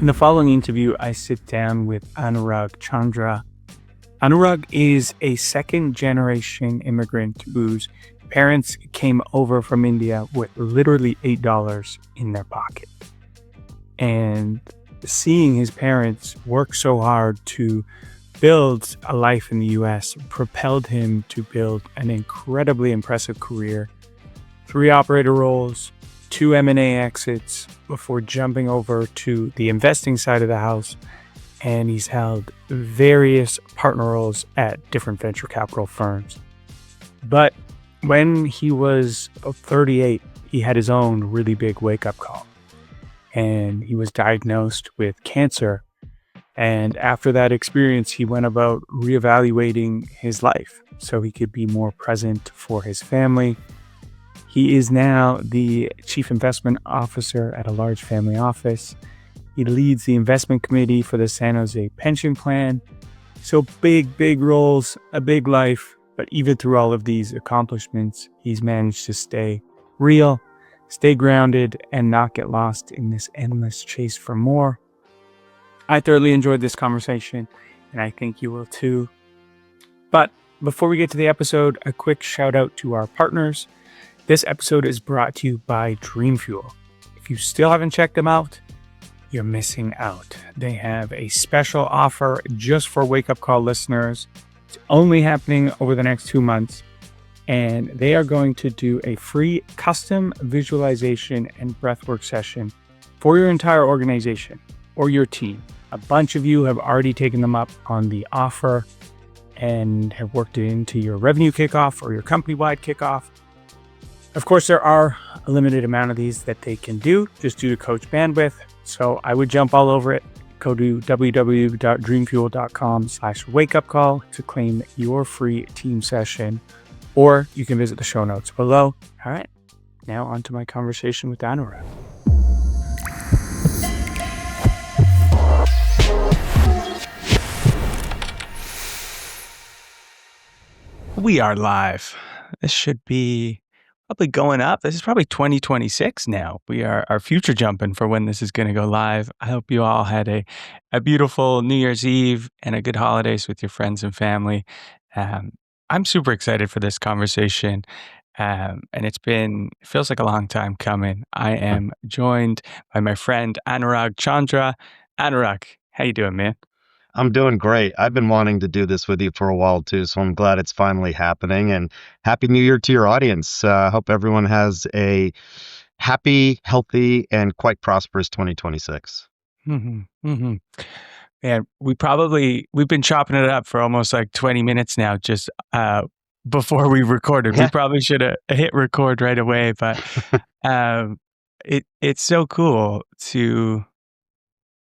In the following interview, I sit down with Anurag Chandra. Anurag is a second-generation immigrant whose parents came over from India with literally $8 in their pocket. And seeing his parents work so hard to build a life in the US propelled him to build an incredibly impressive career. 3 operator roles, 2 M&A exits before jumping over to the investing side of the house, and he's held various partner roles at different venture capital firms. But when he was 38, he had his own really big wake-up call, and he was diagnosed with cancer. And after that experience, he went about reevaluating his life so he could be more present for his family. He is now the chief investment officer at a large family office. He leads the investment committee for the San Jose pension plan. So big roles, a big life. But even through all of these accomplishments, he's managed to stay real, stay grounded, and not get lost in this endless chase for more. I thoroughly enjoyed this conversation, and I think you will too. But before we get to the episode, a quick shout out to our partners. This episode is brought to you by Dreamfuel. If you still haven't checked them out, you're missing out. They have a special offer just for Wake Up Call listeners. It's only happening over the next 2 months, and they are going to do a free custom visualization and breathwork session for your entire organization or your team. A bunch of you have already taken them up on the offer and have worked it into your revenue kickoff or your company-wide kickoff. Of course, there are a limited amount of these that they can do just due to coach bandwidth. So I would jump all over it. Go to www.dreamfuel.com/wakeupcall to claim your free team session, or you can visit the show notes below. All right, now on to my conversation with Anurag. We are live. This should be probably going up. This is probably 2026 now. We are future jumping for when this is going to go live. I hope you all had a beautiful New Year's Eve and a good holidays with your friends and family. I'm super excited for this conversation. And it feels like a long time coming. I am joined by my friend Anurag Chandra. Anurag, how you doing, man? I'm doing great. I've been wanting to do this with you for a while too, so I'm glad it's finally happening. And Happy New Year to your audience. I hope everyone has a happy, healthy, and quite prosperous 2026. And we've been chopping it up for almost like 20 minutes now, just before we recorded. We probably should have hit record right away, but it's so cool I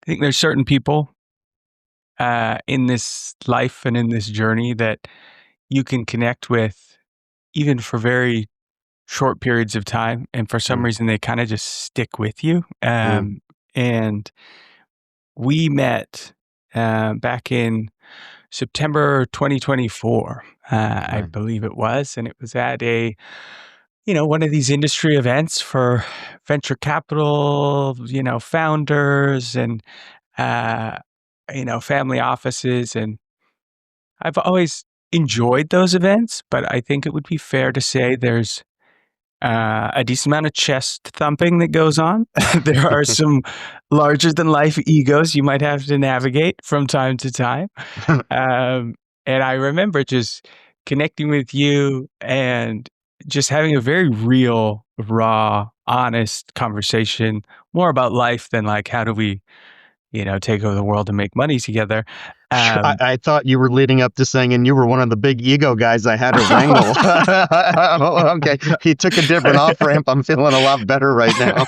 think there's certain people in this life and in this journey that you can connect with even for very short periods of time. And for some reason, they kind of just stick with you. And we met back in September 2024, I believe it was. And it was at one of these industry events for venture capital, founders and, family offices. And I've always enjoyed those events, but I think it would be fair to say there's a decent amount of chest thumping that goes on. There are some larger than life egos you might have to navigate from time to time. And I remember just connecting with you and just having a very real, raw, honest conversation, more about life than like, how do we take over the world and make money together. I thought you were leading up to saying, and you were one of the big ego guys I had to wrangle. Okay, he took a different off ramp. I'm feeling a lot better right now.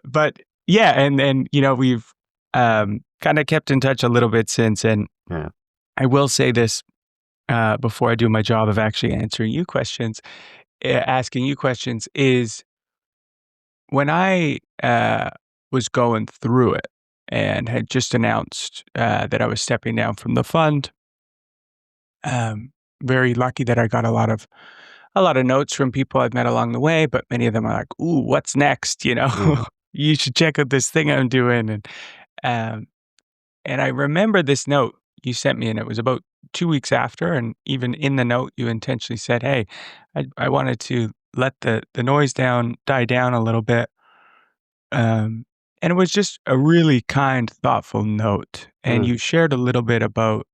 But yeah, and we've kind of kept in touch a little bit since. And I will say this before I do my job of actually asking you questions, is when I was going through it and had just announced that I was stepping down from the fund. Very lucky that I got a lot of notes from people I've met along the way, but many of them are like, "Ooh, what's next?" you should check out this thing I'm doing. Um, and I remember this note you sent me, and it was about 2 weeks after, and even in the note, you intentionally said, "Hey, I wanted to let the noise die down a little bit." Um, and it was just a really kind, thoughtful note, and Mm, you shared a little bit about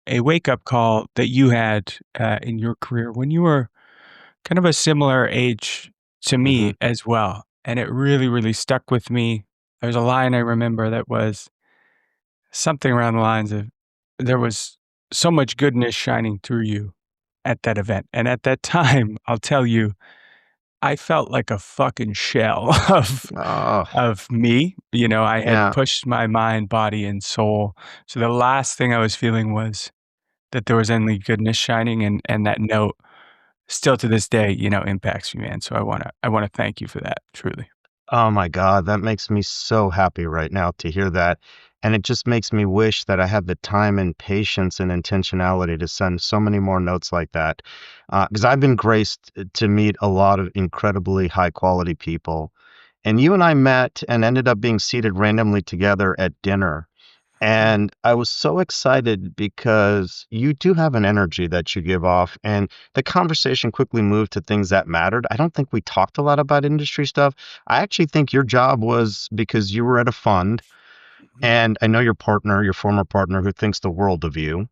a wake-up call that you had, in your career when you were kind of a similar age to mhm. me as well, and it really, really stuck with me. There's a line I remember that was something around the lines of, "There was so much goodness shining through you at that event," and at that time, I'll tell you, I felt like a fucking shell Oh, of me. You know, I had yeah. pushed my mind, body, and soul, so the last thing I was feeling was that there was only goodness shining, and that note still to this day, impacts me, man, so I wanna thank you for that, truly. Oh my God, that makes me so happy right now to hear that. And it just makes me wish that I had the time and patience and intentionality to send so many more notes like that. Because I've been graced to meet a lot of incredibly high quality people. And you and I met and ended up being seated randomly together at dinner. Mm, And I was so excited because you do have an energy that you give off, and the conversation quickly moved to things that mattered. I don't think we talked a lot about industry stuff. I actually think your job was because you were at a fund, mhm. and I know your partner, your former partner, who thinks the world of you.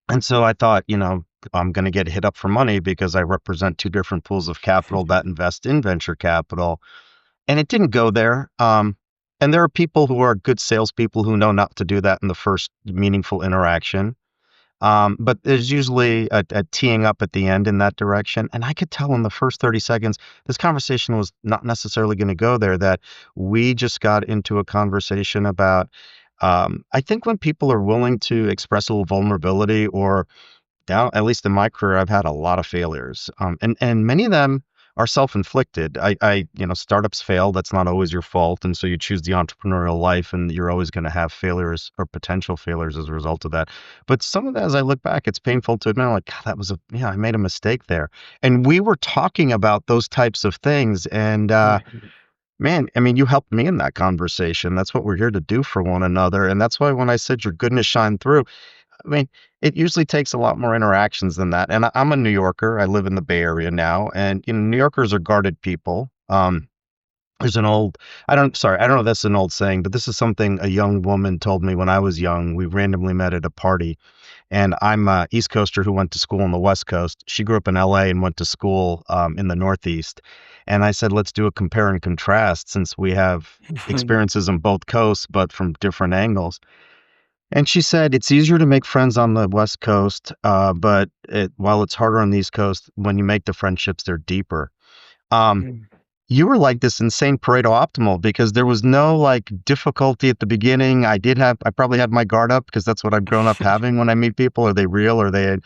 And so I thought, I'm going to get hit up for money because I represent two different pools of capital that invest in venture capital. And it didn't go there. And there are people who are good salespeople who know not to do that in the first meaningful interaction. But there's usually a teeing up at the end in that direction. And I could tell in the first 30 seconds, this conversation was not necessarily going to go there, that we just got into a conversation about, I think when people are willing to express a little vulnerability or now, at least in my career, I've had a lot of failures, and many of them are self-inflicted. Startups fail. That's not always your fault, and so you choose the entrepreneurial life, and you're always going to have failures or potential failures as a result of that. But some of that, as I look back, it's painful to admit. I'm like, God, I made a mistake there. And we were talking about those types of things, and Right. man, I mean, you helped me in that conversation. That's what we're here to do for one another, and that's why when I said your goodness shine through. I mean, it usually takes a lot more interactions than that. And I'm a New Yorker. I live in the Bay Area now, and New Yorkers are guarded people. There's an old, I don't know if that's an old saying, but this is something a young woman told me when I was young. We randomly met at a party, and I'm a East Coaster who went to school on the West Coast. She grew up in LA and went to school in the Northeast. And I said, let's do a compare and contrast since we have experiences on both coasts, but from different angles. And she said, "It's easier to make friends on the West Coast, but while it's harder on the East Coast, when you make the friendships, they're deeper." Um, Mm. you were like this insane Pareto optimal because there was no, like, difficulty at the beginning. I probably had my guard up because that's what I've grown up having when I meet people. Are they real? Are they,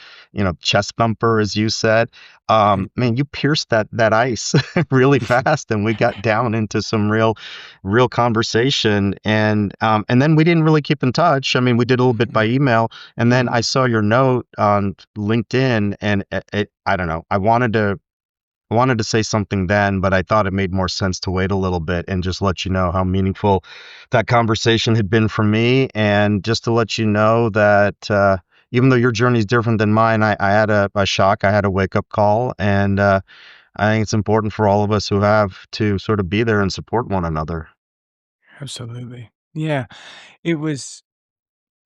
chest bumper, as you said? Right. Man, you pierced that ice really fast, and we got down into some real conversation. And then we didn't really keep in touch. I mean, we did a little bit by Mhm. email, and then I Mhm. saw your note on LinkedIn, and I don't know. I wanted to say something then, but I thought it made more sense to wait a little bit and just let you know how meaningful that conversation had been for me. And just to let you know that even though your journey is different than mine, I had a shock, I had a wake up call. And I think it's important for all of us who have to sort of be there and support one another. Absolutely. Yeah. It was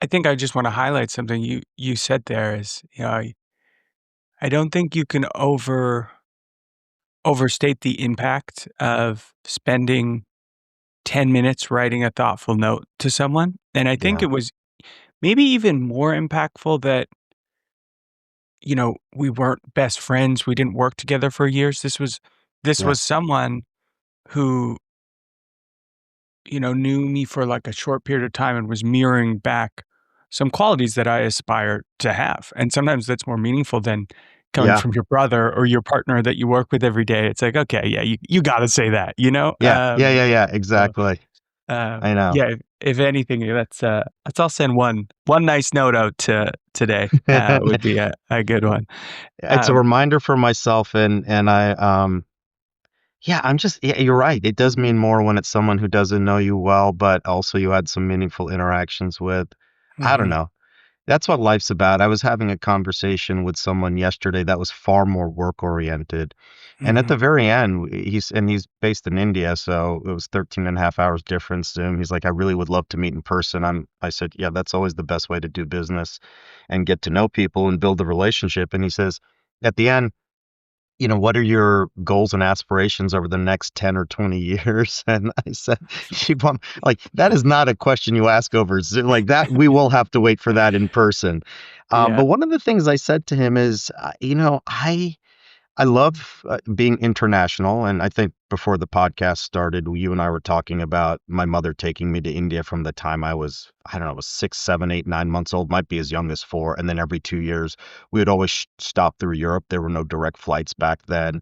I think I just wanna highlight something you said there is, I don't think you can overstate the impact of spending 10 minutes writing a thoughtful note to someone, and I think Yeah. it was maybe even more impactful that, we weren't best friends, we didn't work together for years. This was Yeah. someone who, knew me for, like, a short period of time and was mirroring back some qualities that I aspire to have, and sometimes that's more meaningful than coming Yeah. from your brother or your partner that you work with every day. It's like, "Okay, yeah, you gotta say that," you know? Yeah. Yeah. Yeah. Yeah. So, Exactly. I know. yeah, if anything, let's all send one nice note out to today, would be a good one. It's a Um reminder for myself, and Yeah, yeah, you're right. It does mean more when it's someone who doesn't know you well, but also you had some meaningful interactions with. I don't Hmm. know. That's what life's about. I was having a conversation with someone yesterday that was far more work oriented. And at Hmm. the very end, he's based in India, so it was 13 and a half hours difference to him. He's like, I really would love to meet in person. I said, yeah, that's always the best way to do business and get to know people and build a relationship. And he says, at the end, what are your goals and aspirations over the next 10 or 20 years? And I said, like, that is not a question you ask over Zoom. Like that, we will have to wait for that in person. Yeah. But one of the things I said to him is, I love being international. And I think before the podcast started, you and I were talking about my mother taking me to India from the time I don't know, was 6, 7, 8, 9 months old, might be as young as 4. And then every 2 years, we would always stop through Europe. There were no direct flights back then.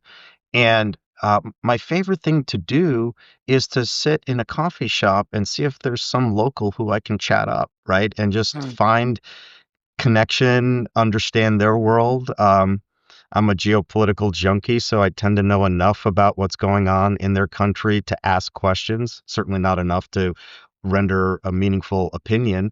And my favorite thing to do is to sit in a coffee shop and see if there's some local who I can chat up, right? And just Mm. find connection, understand their world. I'm a geopolitical junkie, so I tend to know enough about what's going on in their country to ask questions, certainly not enough to render a meaningful opinion.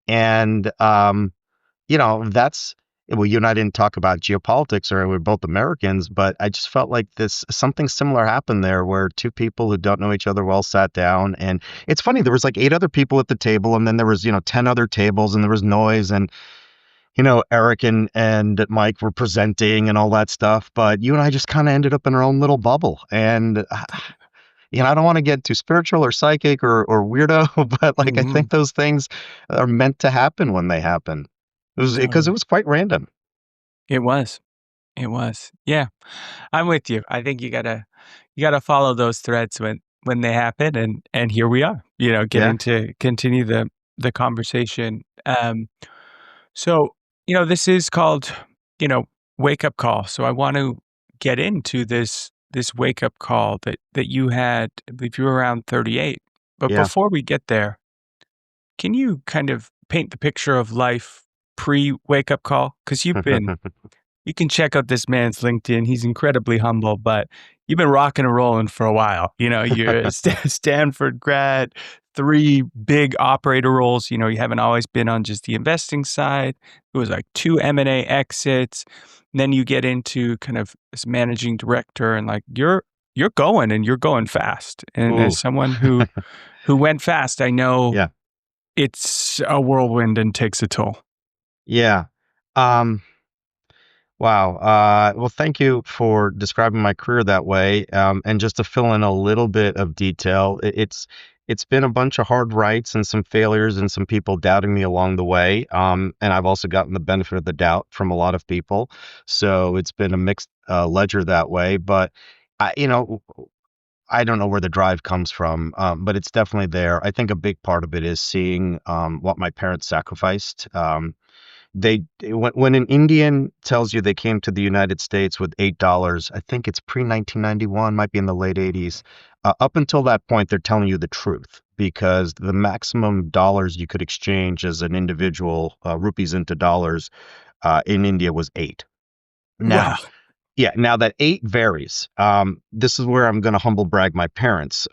And, that's well, you and I didn't talk about geopolitics or we're both Americans, but I just felt like this something similar happened there where two people who don't know each other well sat down. And it's funny, there was like 8 other people at the table, and then there was, 10 other tables, and there was noise, and Eric and Mike were presenting and all that stuff, but you and I just kind of ended up in our own little bubble. And I don't want to get too spiritual or psychic or weirdo, but like I Hmm. think those things are meant to happen when they happen. It was because it Totally. was quite random. It was. It was. Yeah. I'm with you. I think you gotta follow those threads when they happen, and here we are, Yeah, getting to continue the conversation. So, this is called, you know, wake up call. So I want to get into this wake up call that you had, I believe you were around 38. But yeah. before we get there, can you kind of paint the picture of life pre wake up call? Because you can check out this man's LinkedIn. He's incredibly humble, but you've been rocking and rolling for a while. You're a Stanford grad, 3 big operator roles. You haven't always been on just the investing side. It was like 2 M&A exits. And then you get into kind of as managing director, and like you're going and you're going fast. And Ooh, as someone who went fast, I know yeah, it's a whirlwind and takes a toll. yeah. Um, Wow. Well, thank you for describing my career that way. And just to fill in a little bit of detail, it's been a bunch of hard rights and some failures and some people doubting me along the way. And I've also gotten the benefit of the doubt from a lot of people. So it's been a mixed ledger that way. But I, you know, I don't know where the drive comes from, but it's definitely there. I think a big part of it is seeing what my parents sacrificed. When an Indian tells you they came to the United States with $8, I think it's pre-1991, might be in the late '80s. Up until that point, they're telling you the truth because the maximum dollars you could exchange as an individual, rupees into dollars, in India was 8. Now, Wow. yeah, now that 8 varies. This is where I'm gonna humble brag my parents.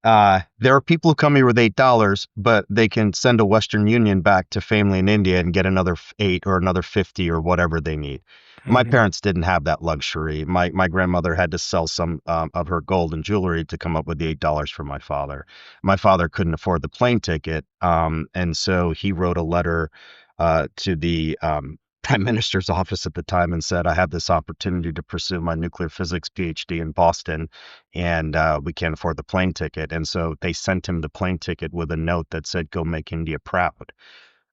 There are people who come here with $8, but they can send a Western Union back to family in India and get another 8 or another 50 or whatever they need. My Mhm. parents didn't have that luxury. My grandmother had to sell some of her gold and jewelry to come up with the $8 for my father. My father couldn't afford the plane ticket, and so he wrote a letter to the prime minister's office at the time and said, "I have this opportunity to pursue my nuclear physics PhD in Boston, and we can't afford the plane ticket." And so they sent him the plane ticket with a note that said, "Go make India proud."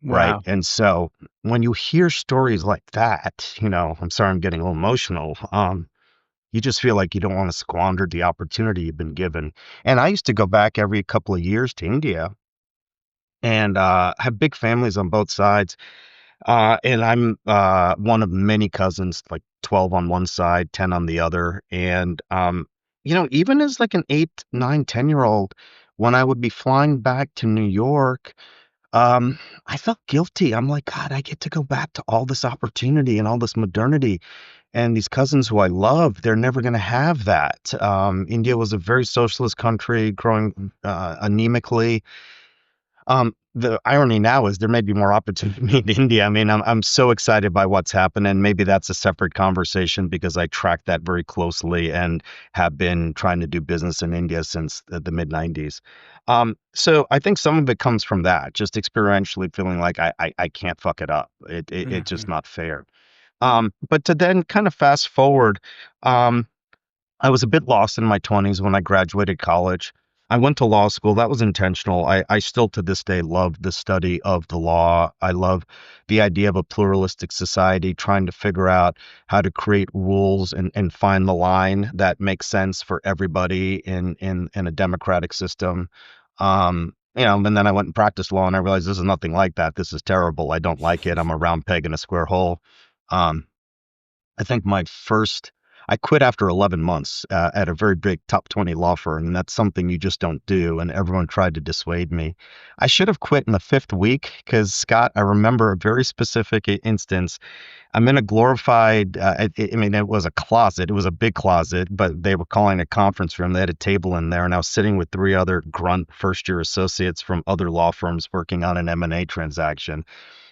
Right. Wow. And so when you hear stories like that, I'm sorry I'm getting a little emotional. You just feel like you don't want to squander the opportunity you've been given. And I used to go back every couple of years to India and have big families on both sides. And I'm one of many cousins, like 12 on one side, 10 on the other. And even as like an 8, 9, 10 year old, when I would be flying back to New York, I felt guilty. I'm like, God, I get to go back to all this opportunity and all this modernity. And these cousins who I love, they're never going to have that. India was a very socialist country, growing anemically. The irony now is there may be more opportunity in India. I mean, I'm so excited by what's happened, and maybe that's a separate conversation because I track that very closely and have been trying to do business in India since the mid '90s. So I think some of it comes from that, just experientially feeling like I can't fuck it up. It's just Mhm. not fair. But to then kind of fast forward, um, I was a bit lost in my 20s when I graduated college. I went to law school. That was intentional. I still to this day love the study of the law. I love the idea of a pluralistic society, trying to figure out how to create rules and find the line that makes sense for everybody in a democratic system. And then I went and practiced law and I realized this is nothing like that. This is terrible. I don't like it. I'm a round peg in a square hole. Um, I think I quit after 11 months at a very big top 20 law firm, and that's something you just don't do. And everyone tried to dissuade me. I should have quit in the fifth week because, Scott, I remember a very specific instance. I'm in a glorified, I mean, it was a closet. It was a big closet, but they were calling it a conference room. They had a table in there, and I was sitting with three other grunt first year associates from other law firms working on an M&A transaction.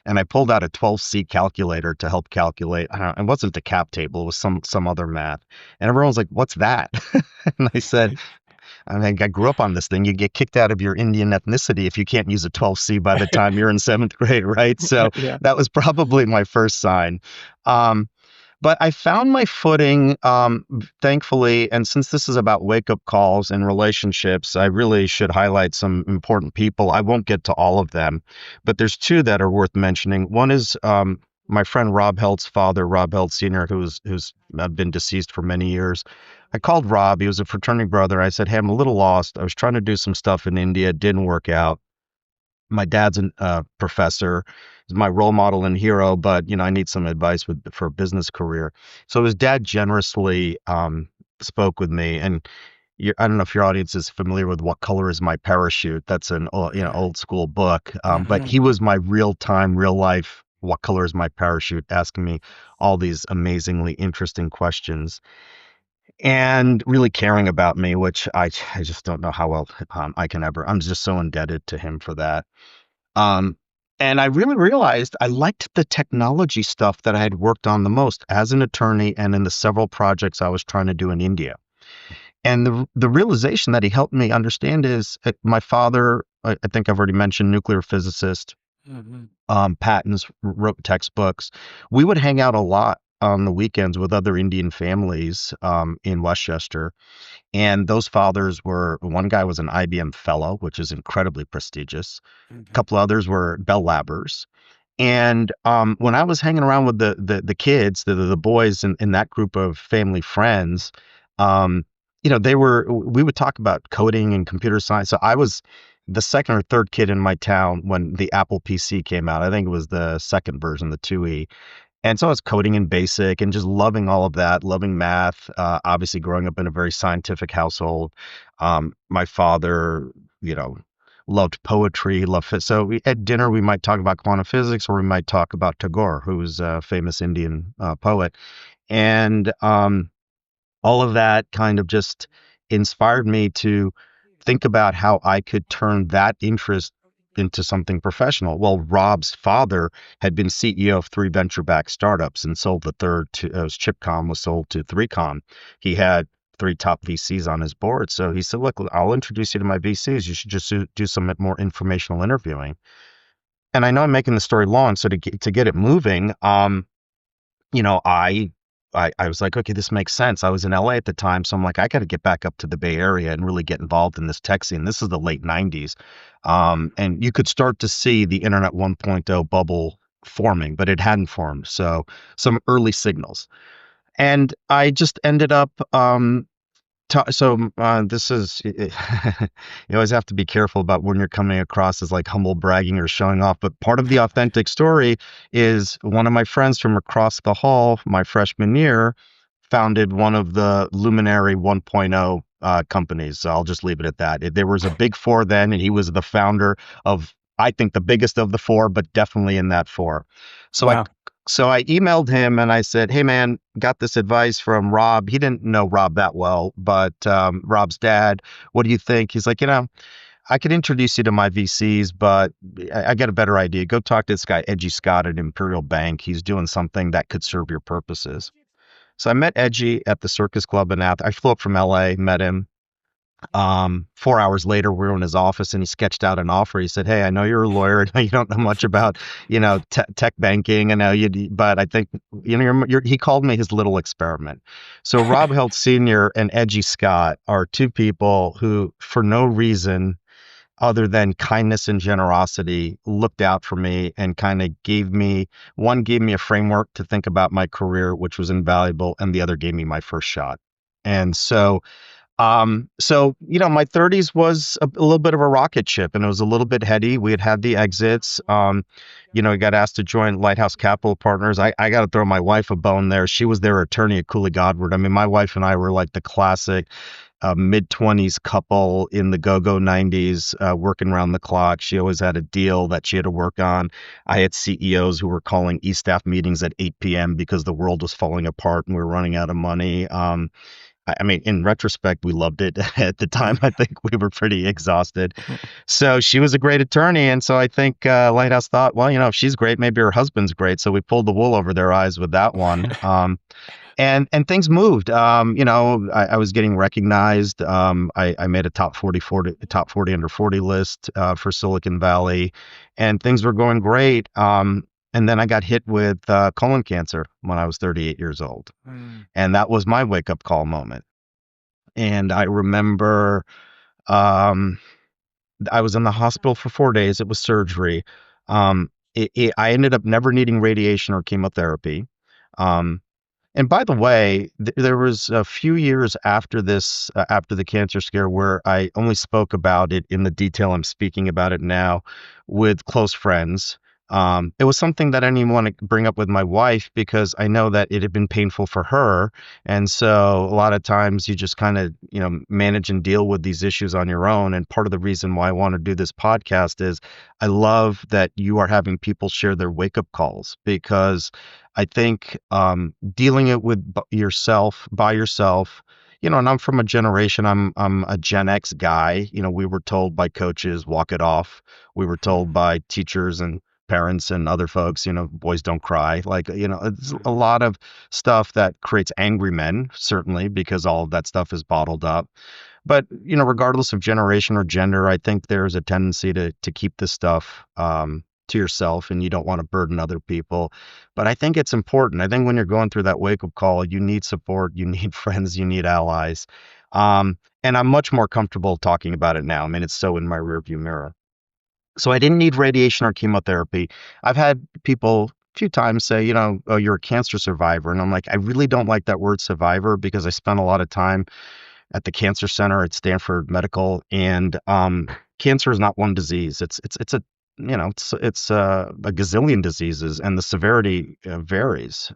And I pulled out a 12C calculator to help calculate. I don't know, it wasn't the cap table; it was some other math. And everyone was like, "What's that?" And I said, "I mean, I grew up on this thing. You get kicked out of your Indian ethnicity if you can't use a 12C by the time you're in seventh grade, right?" So Yeah. that was probably my first sign. Um, but I found my footing, thankfully. And since this is about wake up calls and relationships, I really should highlight some important people. I won't get to all of them, but there's two that are worth mentioning. One is my friend Rob Held's father, Rob Held Sr., who's been deceased for many years. I called Rob. He was a fraternity brother. I said, "Hey, I'm a little lost. I was trying to do some stuff in India. It didn't work out. My dad's a professor. He's my role model and hero, but I need some advice for a business career." So his dad generously spoke with me, and I don't know if your audience is familiar with "What Color Is My Parachute." That's an Yeah. old school book, but Mhm. he was my real time, real life "What color is my parachute?" asking me all these amazingly interesting questions and really caring about me, which I just don't know how well I can ever. I'm just so indebted to him for that. Um, and I really realized I liked the technology stuff that I had worked on the most as an attorney and in the several projects I was trying to do in India. And the realization that he helped me understand is my father, I think I've already mentioned, nuclear physicist, Mhm. patents, wrote textbooks. We would hang out a lot on the weekends with other Indian families in Westchester. And those fathers were one guy was an IBM fellow, which is incredibly prestigious. A Mhm. couple others were Bell Labbers. And when I was hanging around with the kids, the boys in that group of family friends, um, we would talk about coding and computer science. So I was the second or third kid in my town when the Apple PC came out. I think it was the second version, the 2E. And so I was coding in BASIC and just loving all of that, loving math. Obviously, growing up in a very scientific household. My father, you know, loved poetry, loved so at dinner we might talk about quantum physics, or we might talk about Tagore, who was a famous Indian poet, and all of that kind of just inspired me to think about how I could turn that interest into something professional. Well, Rob's father had been CEO of three venture-backed startups and sold the third to Chipcom was sold to 3Com. He had three top VCs on his board. So he said, "Look, I'll introduce you to my VCs. You should just do some more informational interviewing." And I know I'm making the story long, so to get it moving, you know, I was like, "Okay, this makes sense." I was in LA at the time, so I'm like, "I gotta get back up to the Bay Area and really get involved in this tech scene." This is the late '90s. And you could start to see the Internet 1.0 bubble forming, but it hadn't formed, so some early signals. And I just ended up, this is you always have to be careful about when you're coming across as like humble bragging or showing off. But part of the authentic story is one of my friends from across the hall, my freshman year, founded one of the luminary 1.0 companies. So I'll just leave it at that. There was a big four then, and he was the founder of, I think, the biggest of the four, but definitely in that four. So I Wow. So I emailed him and I said, "Hey man, got this advice from Rob." He didn't know Rob that well, but Rob's dad. What do you think? He's like, I could introduce you to my VCs, but I got a better idea. Go talk to this guy, Edgy Scott at Imperial Bank. He's doing something that could serve your purposes. So I met Edgy at the Circus Club in Athens. I flew up from LA, met him. 4 hours later, we were in his office and he sketched out an offer. He said, "Hey, I know you're a lawyer. I know you don't know much about, tech banking. I know but I think, he called me his little experiment." So Rob Helt Sr. and Edgy Scott are two people who, for no reason other than kindness and generosity, looked out for me and kind of gave me a framework to think about my career, which was invaluable, and the other gave me my first shot. And my 30s was a little bit of a rocket ship, and it was a little bit heady. We had the exits. I got asked to join Lighthouse Capital Partners. I got to throw my wife a bone there. She was their attorney at Cooley Godward. I mean, my wife and I were like the classic mid-20s couple in the go-go 90s, working around the clock. She always had a deal that she had to work on. I had CEOs who were calling e-staff meetings at 8 p.m. because the world was falling apart and we were running out of money. I mean, in retrospect, we loved it. At the time, I think we were pretty exhausted. So she was a great attorney. And so I think Lighthouse thought, well, if she's great, maybe her husband's great. So we pulled the wool over their eyes with that one. And things moved. I was getting recognized. I made a top 40 under 40 list for Silicon Valley, and things were going great. And then I got hit with colon cancer when I was 38 years old. And that was my wake up call moment. And I remember I was in the hospital for 4 days. It was surgery. I ended up never needing radiation or chemotherapy. And by the way, there was a few years after this, after the cancer scare, where I only spoke about it in the detail I'm speaking about it now with close friends. It was something that I didn't even want to bring up with my wife because I know that it had been painful for her. And so a lot of times you just kind of, manage and deal with these issues on your own. And part of the reason why I want to do this podcast is I love that you are having people share their wake up calls, because I think dealing it with yourself by yourself, and I'm from a generation, I'm a Gen X guy. We were told by coaches, walk it off. We were told by teachers and parents and other folks, boys don't cry. Like, it's a lot of stuff that creates angry men, certainly, because all of that stuff is bottled up. But, regardless of generation or gender, I think there's a tendency to keep this stuff to yourself, and you don't want to burden other people. But I think it's important. I think when you're going through that wake-up call, you need support, you need friends, you need allies. And I'm much more comfortable talking about it now. I mean, it's so in my rearview mirror. So I didn't need radiation or chemotherapy. I've had people a few times say, "Oh, you're a cancer survivor." And I'm like, I really don't like that word survivor, because I spent a lot of time at the cancer center at Stanford Medical, and cancer is not one disease. It's a gazillion diseases, and the severity varies.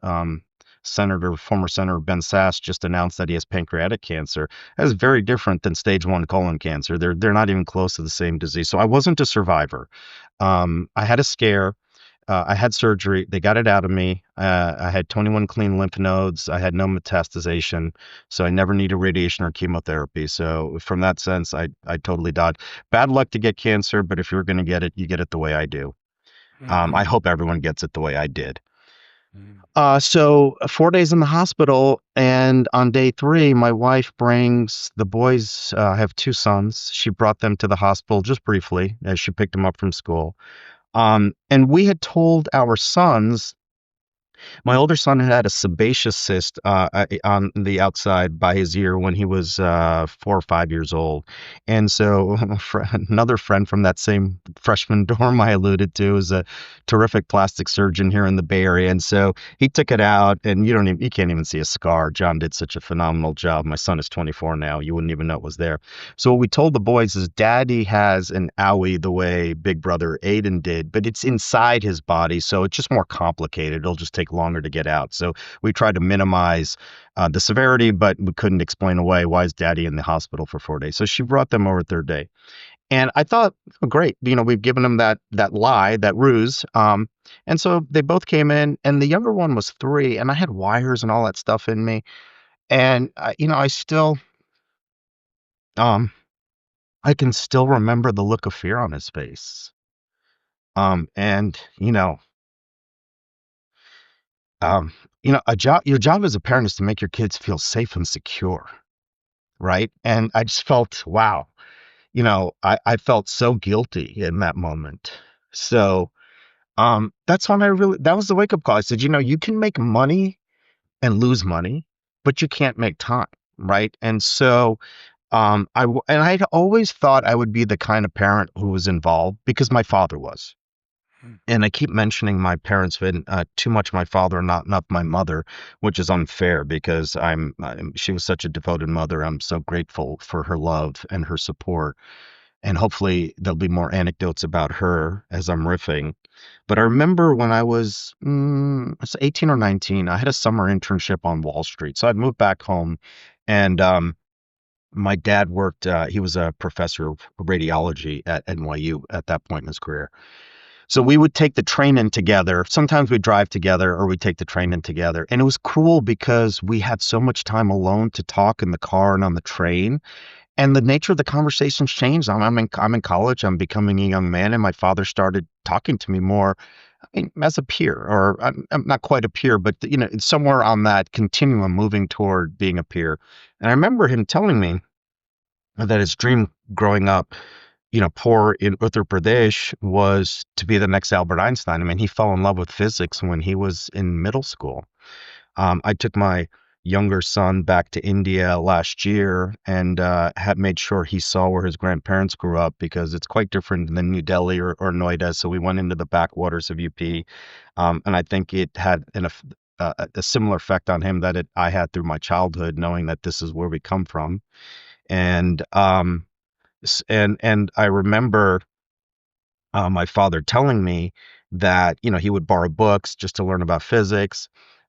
Former Senator Ben Sass just announced that he has pancreatic cancer. That is very different than stage 1 colon cancer. They're not even close to the same disease. So I wasn't a survivor. I had a scare. I had surgery. They got it out of me. I had 21 clean lymph nodes. I had no metastasization. So I never needed radiation or chemotherapy. So from that sense, I totally died. Bad luck to get cancer, but if you're going to get it, you get it the way I do. I hope everyone gets it the way I did. So 4 days in the hospital, and on day 3, my wife brings the boys. I have 2 sons. She brought them to the hospital just briefly as she picked them up from school. And we had told our sons, my older son had a sebaceous cyst on the outside by his ear when he was 4 or 5 years old. And so another friend from that same freshman dorm I alluded to is a terrific plastic surgeon here in the Bay Area. And so he took it out, and you can't even see a scar. John did such a phenomenal job. My son is 24 now. You wouldn't even know it was there. So what we told the boys is Daddy has an owie the way big brother Aiden did, but it's inside his body. So it's just more complicated. It'll just take longer to get out. So we tried to minimize the severity, but we couldn't explain away why is Daddy in the hospital for 4 days. So she brought them over 3rd day. And I thought, oh, great, we've given them that lie, that ruse. And so they both came in, and the younger one was 3, and I had wires and all that stuff in me, and I still, um, I can still remember the look of fear on his face. And um, your job as a parent is to make your kids feel safe and secure, right? And I just felt, wow, I felt so guilty in that moment. So that's when that was the wake up call. I said, you can make money and lose money, but you can't make time, right? And so, and I'd always thought I would be the kind of parent who was involved because my father was. Mm. And I keep mentioning my parents, been too much my father, not enough my mother, which is unfair because she was such a devoted mother. I'm so grateful for her love and her support. And hopefully there'll be more anecdotes about her as I'm riffing. But I remember when I was 18 or 19, I had a summer internship on Wall Street. So I'd moved back home, and my dad worked, he was a professor of radiology at NYU at that point in his career. So we would take the train in together. Sometimes we'd drive together or we'd take the train in together. And it was cool because we had so much time alone to talk in the car and on the train. And the nature of the conversations changed. I'm in college. I'm becoming a young man, and my father started talking to me more, I mean, as a peer, or I'm not quite a peer, but it's somewhere on that continuum, moving toward being a peer. And I remember him telling me that his dream growing up, poor in Uttar Pradesh, was to be the next Albert Einstein. I mean, he fell in love with physics when he was in middle school. I took my younger son back to India last year and had made sure he saw where his grandparents grew up because it's quite different than New Delhi or Noida. So we went into the backwaters of UP, and I think it had a similar effect on him that I had through my childhood, knowing that this is where we come from. And and I remember my father telling me that he would borrow books just to learn about physics.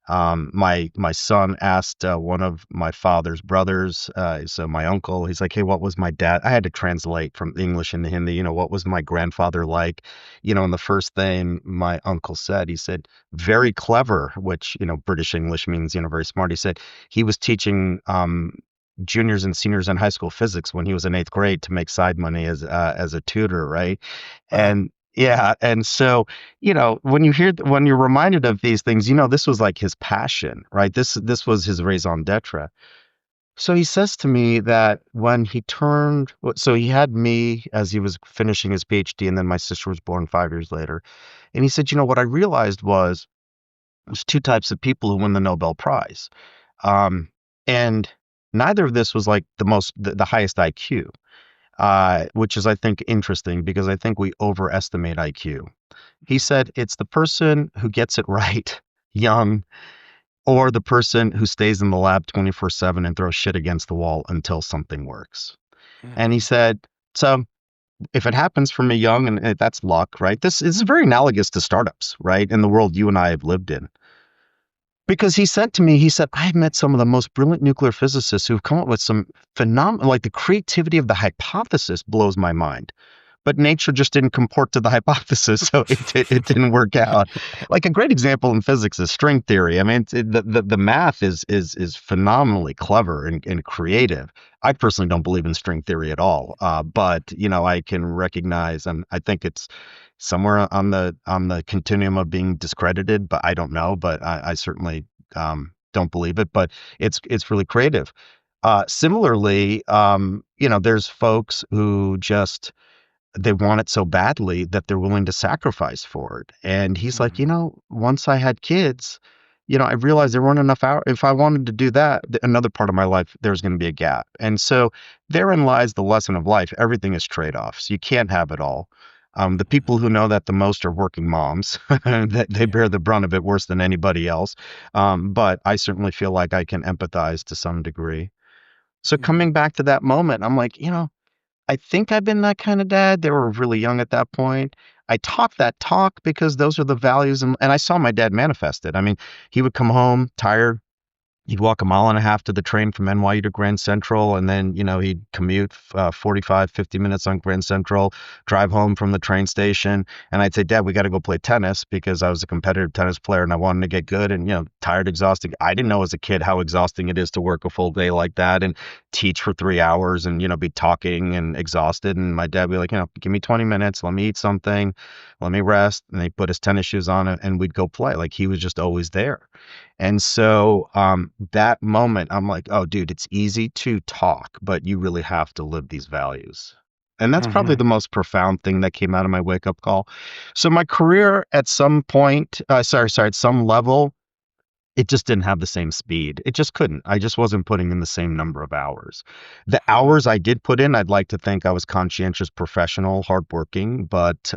My son asked one of my father's brothers, so my uncle. He's like, "Hey, what was my dad?" I had to translate from English into Hindi. What was my grandfather like? And the first thing my uncle said, he said, "Very clever," which British English means very smart. He said he was teaching juniors and seniors in high school physics when he was in 8th grade to make side money as a tutor, right? Wow. And yeah, and so, when when you're reminded of these things, this was like his passion, right? This was his raison d'etre. So he says to me that when so he had me as he was finishing his PhD, and then my sister was born 5 years later. And he said, what I realized was there's two types of people who win the Nobel Prize. Um, and neither of this was like the highest IQ, which is, I think, interesting because I think we overestimate IQ. He said it's the person who gets it right young, or the person who stays in the lab 24/7 and throws shit against the wall until something works. And he Mhm. said, so if it happens for me young, and that's luck, right? This is very analogous to startups, right? In the world you and I have lived in. Because he said to me, he said, I've met some of the most brilliant nuclear physicists who've come up with some phenomenal, like the creativity of the hypothesis blows my mind. But nature just didn't comport to the hypothesis, so it didn't work out. Like a great example in physics is string theory. I mean, the math is phenomenally clever and creative. I personally don't believe in string theory at all, but I can recognize, and I think it's somewhere on the continuum of being discredited, but I don't know. But I certainly don't believe it. But it's really creative. Similarly, there's folks who just they want it so badly that they're willing to sacrifice for it. And he's like, Mhm. once I had kids, I realized there weren't enough hours. If I wanted to do that, another part of my life, there's going to be a gap. And so therein lies the lesson of life. Everything is trade-offs. You can't have it all. The people Mhm. who know that the most are working moms. That they Yeah. bear the brunt of it worse than anybody else. But I certainly feel like I can empathize to some degree. So Mhm. coming back to that moment, I'm like, I think I've been that kind of dad. They were really young at that point. I talk that talk because those are the values, and I saw my dad manifest it. I mean, he would come home tired, He'd walk a mile and a half to the train from NYU to Grand Central, and then, he'd commute 45, 50 minutes on Grand Central, drive home from the train station. And I'd say, Dad, we got to go play tennis because I was a competitive tennis player and I wanted to get good and, tired, exhausted. I didn't know as a kid how exhausting it is to work a full day like that and teach for 3 hours and, be talking and exhausted. And my dad would be like, give me 20 minutes, let me eat something, let me rest. And he'd put his tennis shoes on and we'd go play. Like he was just always there. And so that moment, I'm like, oh, dude, it's easy to talk, but you really have to live these values. And that's probably Mm-hmm. the most profound thing that came out of my wake up call. So my career at some point, at some level, it just didn't have the same speed. It just couldn't. I just wasn't putting in the same number of hours. The hours I did put in, I'd like to think I was conscientious, professional, hardworking, but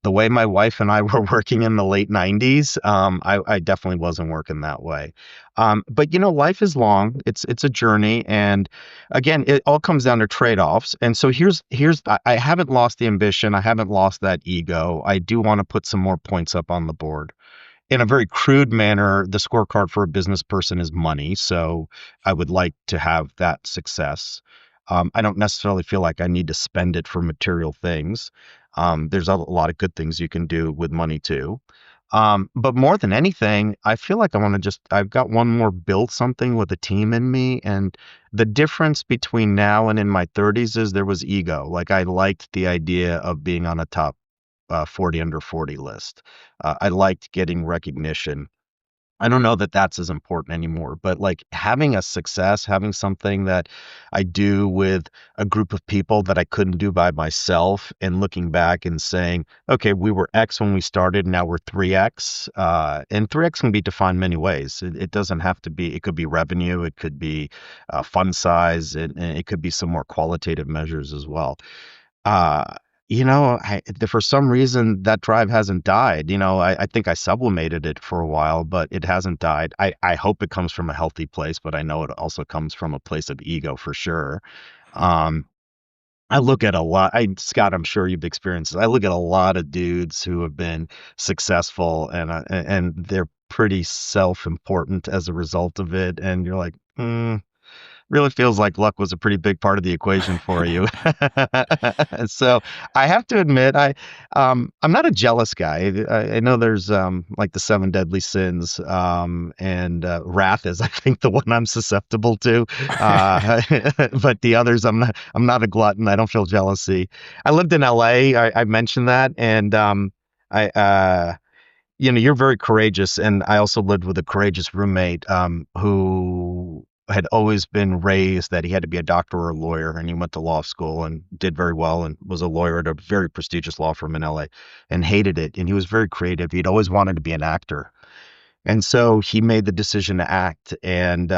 the way my wife and I were working in the late 90s, I definitely wasn't working that way. But life is long. It's a journey, and again, it all comes down to trade-offs. And so I haven't lost the ambition. I haven't lost that ego. I do want to put some more points up on the board. In a very crude manner, the scorecard for a business person is money. So I would like to have that success. I don't necessarily feel like I need to spend it for material things. There's a lot of good things you can do with money too. But more than anything, I feel like I've got one more build something with a team in me. And the difference between now and in my 30s is there was ego. Like I liked the idea of being on a top 40 under 40 list. I liked getting recognition. I don't know that that's as important anymore, but like having a success, having something that I do with a group of people that I couldn't do by myself, and looking back and saying, okay, we were X when we started, now we're 3X. And 3X can be defined many ways. It doesn't have to be, it could be revenue, it could be fund size, and it could be some more qualitative measures as well. Uh, for some reason that drive hasn't died. I think I sublimated it for a while, but it hasn't died. I hope it comes from a healthy place, but I know it also comes from a place of ego for sure. Um, I look at a lot, Scott, I'm sure you've experienced this. I look at a lot of dudes who have been successful and they're pretty self-important as a result of it. And you're like, really feels like luck was a pretty big part of the equation for you. So I have to admit, I'm not a jealous guy. I know there's like the seven deadly sins, and wrath is, I think, the one I'm susceptible to. Uh, but the others, I'm not a glutton. I don't feel jealousy. I lived in LA. I mentioned that, and I. You're very courageous, and I also lived with a courageous roommate who had always been raised that he had to be a doctor or a lawyer, and he went to law school and did very well and was a lawyer at a very prestigious law firm in LA and hated it. And he was very creative. He'd always wanted to be an actor. And so he made the decision to act. And,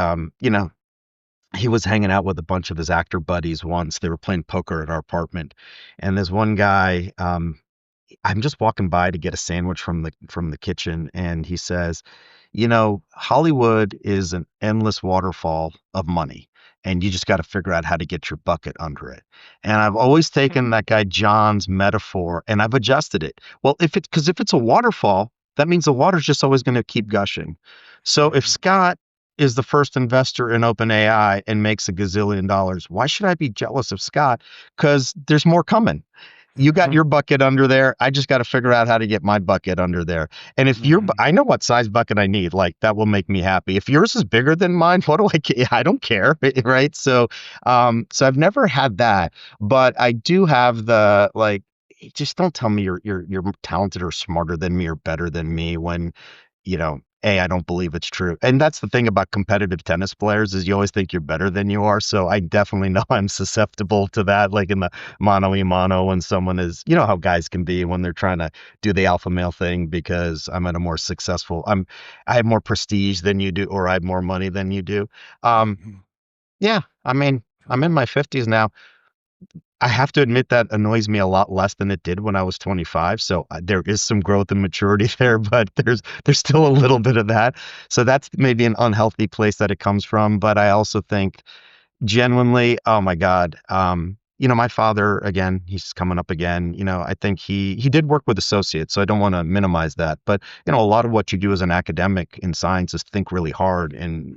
he was hanging out with a bunch of his actor buddies once. They were playing poker at our apartment. And this one guy, I'm just walking by to get a sandwich from the kitchen, and he says, Hollywood is an endless waterfall of money, and you just got to figure out how to get your bucket under it. And I've always taken that guy John's metaphor and I've adjusted it. Well, if it's a waterfall, that means the water's just always going to keep gushing. So if Scott is the first investor in OpenAI and makes a gazillion dollars, why should I be jealous of Scott? Because there's more coming. You got your bucket under there. I just got to figure out how to get my bucket under there. And if I know what size bucket I need, like that will make me happy. If yours is bigger than mine, what do I care? I don't care. Right. So I've never had that, but I do have the, like, just don't tell me you're talented or smarter than me or better than me when, I don't believe it's true. And that's the thing about competitive tennis players is you always think you're better than you are. So I definitely know I'm susceptible to that, like in the mano a mano when someone is, how guys can be when they're trying to do the alpha male thing because I'm at a more successful, I have more prestige than you do, or I have more money than you do. Um, yeah, I mean, I'm in my 50s now. I have to admit that annoys me a lot less than it did when I was 25. So there is some growth and maturity there, but there's still a little bit of that. So that's maybe an unhealthy place that it comes from. But I also think genuinely, oh my God, my father, again, he's coming up again. I think he did work with associates, so I don't want to minimize that. But, a lot of what you do as an academic in science is think really hard in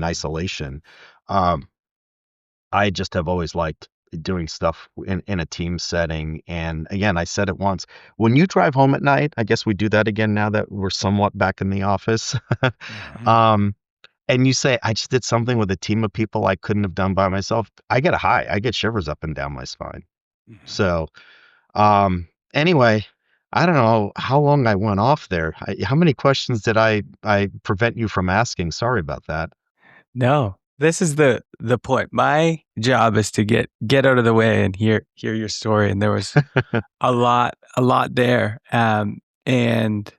isolation. Um, I just have always liked doing stuff in a team setting. And again, I said it once, when you drive home at night, I guess we do that again now that we're somewhat back in the office. Mhm. um, and you say, I just did something with a team of people I couldn't have done by myself. I get a high. I get shivers up and down my spine. Mhm. So, anyway, I don't know how long I went off there. How many questions did I prevent you from asking? Sorry about that. No, this is the point. My job is to get out of the way and hear your story. And there was a lot there. And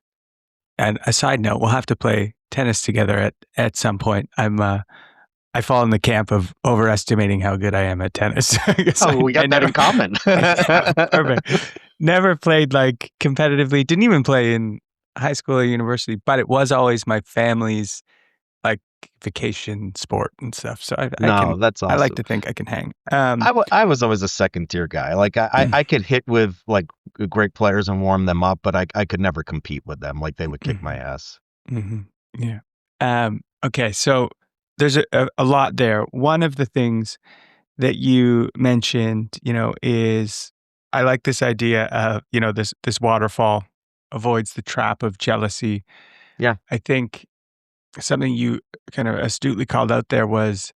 a side note, we'll have to play tennis together at some point. I fall in the camp of overestimating how good I am at tennis. I guess Oh, we I got that never, in common. yeah, perfect. Never played like competitively. Didn't even play in high school or university, but it was always my family's like vacation sport and stuff. So No, that's I like awesome. to think I can hang. I was always a second tier guy. Like I could hit with like great players and warm them up, but I could never compete with them. Like they would kick my Mhm, ass. mhm, yeah. Okay, so there's a lot there. One of the things that you mentioned, is I like this idea of, this waterfall avoids the trap of jealousy. Yeah. I think something you kind of astutely called out there was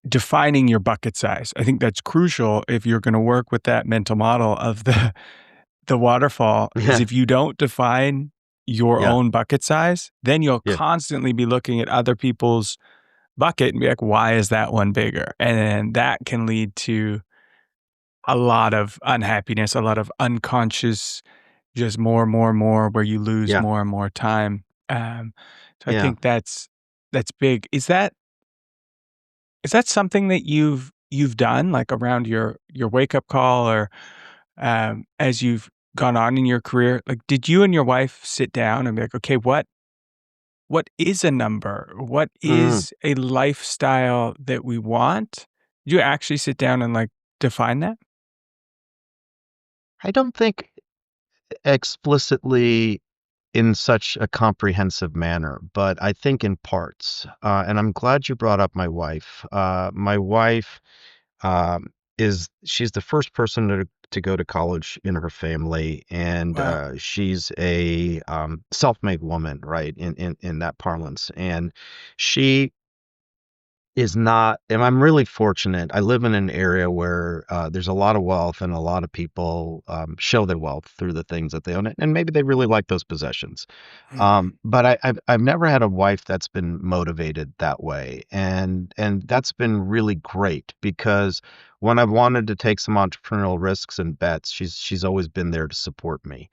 defining your bucket size. I think that's crucial if you're going to work with that mental model of the waterfall is Yeah. if you don't define your Yeah. own bucket size, then you'll Yeah. constantly be looking at other people's bucket and be like, why is that one bigger? And then that can lead to a lot of unhappiness, a lot of unconscious, just more, where you lose Yeah. more and more time. So I Yeah. think that's big. Is that something that you've done like around your wake up call or as you've gone on in your career? Like, did you and your wife sit down and be like, okay, what is a number? What Mm. is a lifestyle that we want? Did you actually sit down and like define that? I don't think explicitly in such a comprehensive manner, but I think in parts. And I'm glad you brought up my wife. My wife um, she's the first person to go to college in her family, and Wow. she's a self-made woman, right? In that parlance, and she is not and I'm really fortunate. I live in an area where, there's a lot of wealth and a lot of people, show their wealth through the things that they own, and maybe they really like those possessions. Mhm. But I've never had a wife that's been motivated that way, and that's been really great because when I've wanted to take some entrepreneurial risks and bets, she's always been there to support me.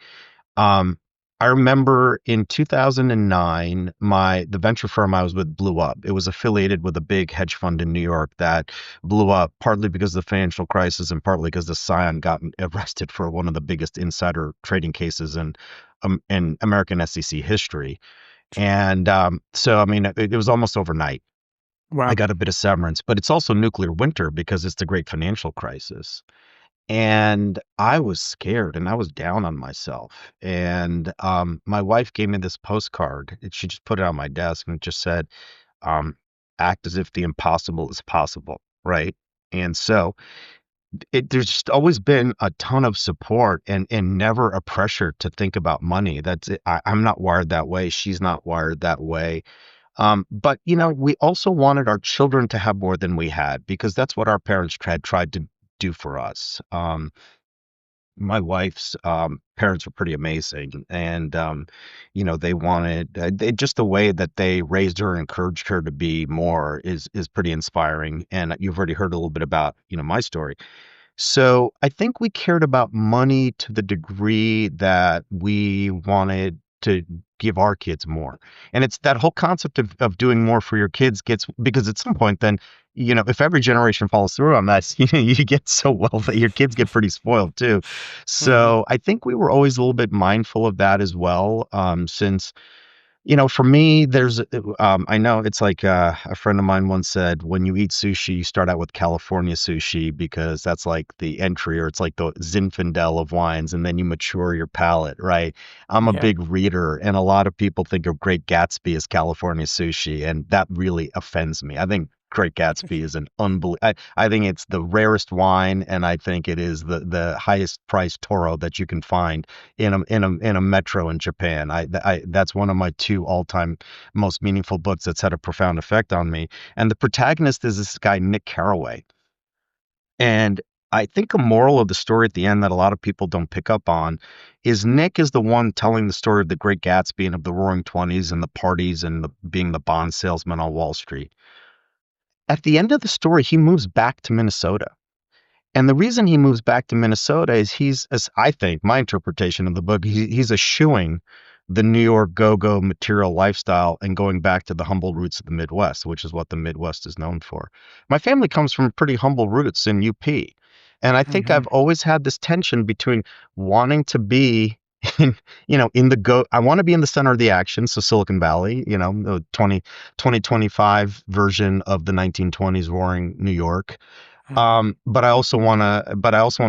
Um, I remember in 2009, the venture firm I was with blew up. It was affiliated with a big hedge fund in New York that blew up partly because of the financial crisis and partly because the scion got arrested for one of the biggest insider trading cases in American SEC history. And so, I mean, it was almost overnight. I Wow. got a bit of severance, but it's also nuclear winter because it's the great financial crisis. And I was scared and I was down on myself. And my wife gave me this postcard. She just put it on my desk and it just said, um, act as if the impossible is possible. Right. And so there's just always been a ton of support and never a pressure to think about money. That's it. I'm not wired that way. She's not wired that way. But we also wanted our children to have more than we had because that's what our parents tried to do for us. My wife's parents were pretty amazing, and they wanted just the way that they raised her and encouraged her to be more is pretty inspiring. And you've already heard a little bit about my story. So I think we cared about money to the degree that we wanted to give our kids more. And it's that whole concept of doing more for your kids gets because at some point then, if every generation follows through on that, you get so wealthy, your kids get pretty spoiled too. Mhm. So I think we were always a little bit mindful of that as well, since For me, I know it's like a friend of mine once said, when you eat sushi, you start out with California sushi because that's like the entry, or it's like the Zinfandel of wines, and then you mature your palate, right? I'm a Yeah. big reader, and a lot of people think of Great Gatsby as California sushi, and that really offends me. I think Great Gatsby is an unbelievable. I think it's the rarest wine, and I think it is the highest priced Toro that you can find in a metro in Japan. That's one of my two all-time most meaningful books that's had a profound effect on me. And the protagonist is this guy Nick Carraway. And I think a moral of the story at the end that a lot of people don't pick up on is Nick is the one telling the story of the Great Gatsby and of the Roaring Twenties and the parties and being the bond salesman on Wall Street. At the end of the story, he moves back to Minnesota. And the reason he moves back to Minnesota is as I think, my interpretation of the book, he's eschewing the New York go-go material lifestyle and going back to the humble roots of the Midwest, which is what the Midwest is known for. My family comes from pretty humble roots in UP. And I think Hmm. I've always had this tension between wanting to be in, I want to be in the center of the action. So Silicon Valley, the 2025 version of the 1920s roaring New York. Hmm. But I also wanna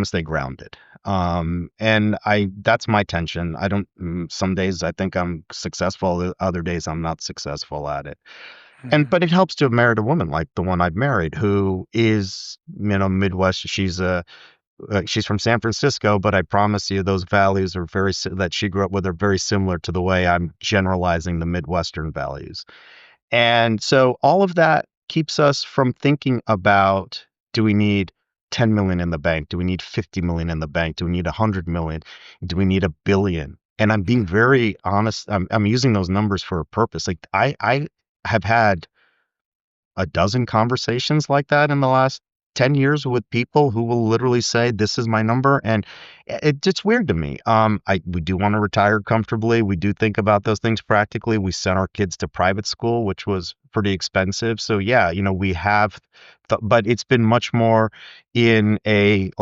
stay grounded. And that's my tension. I don't, some days I think I'm successful, other days I'm not successful at it. Hmm. But it helps to have married a woman like the one I've married who is, Midwest. She's from San Francisco, but I promise you those values are that she grew up with are very similar to the way I'm generalizing the Midwestern values. And so all of that keeps us from thinking about, do we need 10 million in the bank? Do we need 50 million in the bank? Do we need 100 million? Do we need a billion? And I'm being very honest. I'm using those numbers for a purpose. Like I have had a dozen conversations like that in the last 10 years with people who will literally say, this is my number. And it's weird to me. We do want to retire comfortably. We do think about those things practically. We sent our kids to private school, which was pretty expensive. So yeah, we have, but it's been much more in a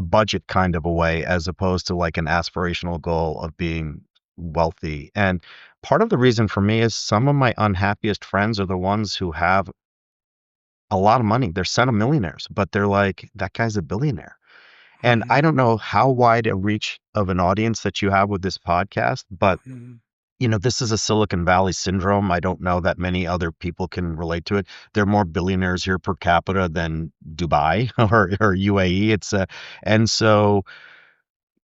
budget kind of a way, as opposed to like an aspirational goal of being wealthy. And part of the reason for me is some of my unhappiest friends are the ones who have a lot of money. They're centimillionaires, but they're like, that guy's a billionaire. And I Hmm. don't know how wide a reach of an audience that you have with this podcast, but Hmm. this is a Silicon Valley syndrome. I don't know that many other people can relate to it. There are more billionaires here per capita than Dubai or UAE. And so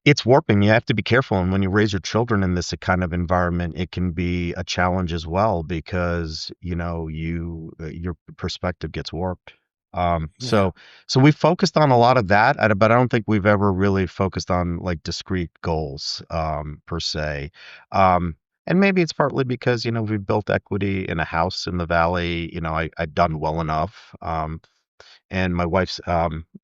it's warping. You have to be careful. And when you raise your children in this kind of environment, it can be a challenge as well because, your perspective gets warped. Um, Yeah. so, so we focused on a lot of that, but I don't think we've ever really focused on like discrete goals, per se. Um, and maybe it's partly because, we've built equity in a house in the valley. I've done well enough. And my wife's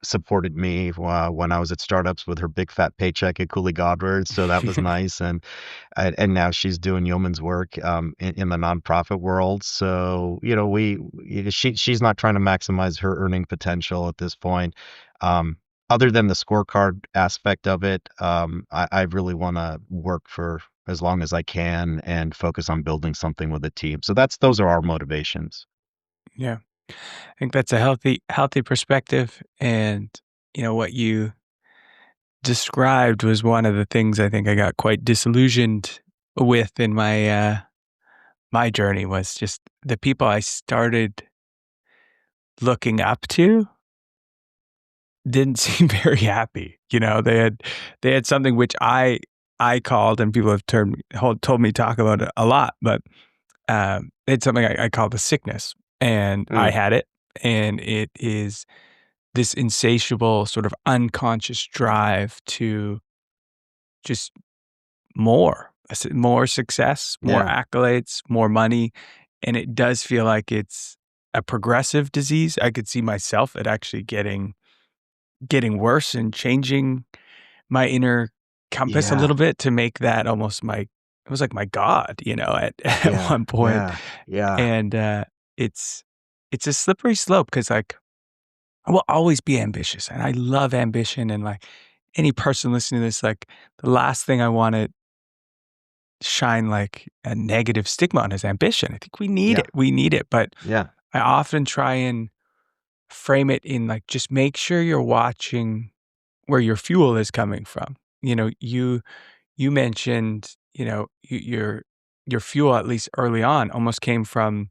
supported me when I was at startups with her big fat paycheck at Cooley Godward, so that was nice. And now she's doing yeoman's work in the nonprofit world. So she's not trying to maximize her earning potential at this point. Other than the scorecard aspect of it, I really want to work for as long as I can and focus on building something with a team. So those are our motivations. Yeah. I think that's a healthy perspective. And, what you described was one of the things I think I got quite disillusioned with in my journey was just the people I started looking up to didn't seem very happy. They had something which I called, and people have told me to talk about it a lot, but it's something I call the sickness, and I Mm, had it, and it is this insatiable sort of unconscious drive to just more success, more yeah, accolades, more money, and it does feel like it's a progressive disease. I could see myself at actually getting worse and changing my inner compass a yeah, little bit to make that almost it was like my god, at at yeah, one point. yeah, yeah. And, it's it's a slippery slope because, like, I will always be ambitious, and I love ambition, and, like, any person listening to this, like, the last thing I wanna shine like a negative stigma on his ambition. I think we need Yeah. it. We need it. But Yeah. I often try and frame it in like, just make sure you're watching where your fuel is coming from. You mentioned, your fuel, at least early on, almost came from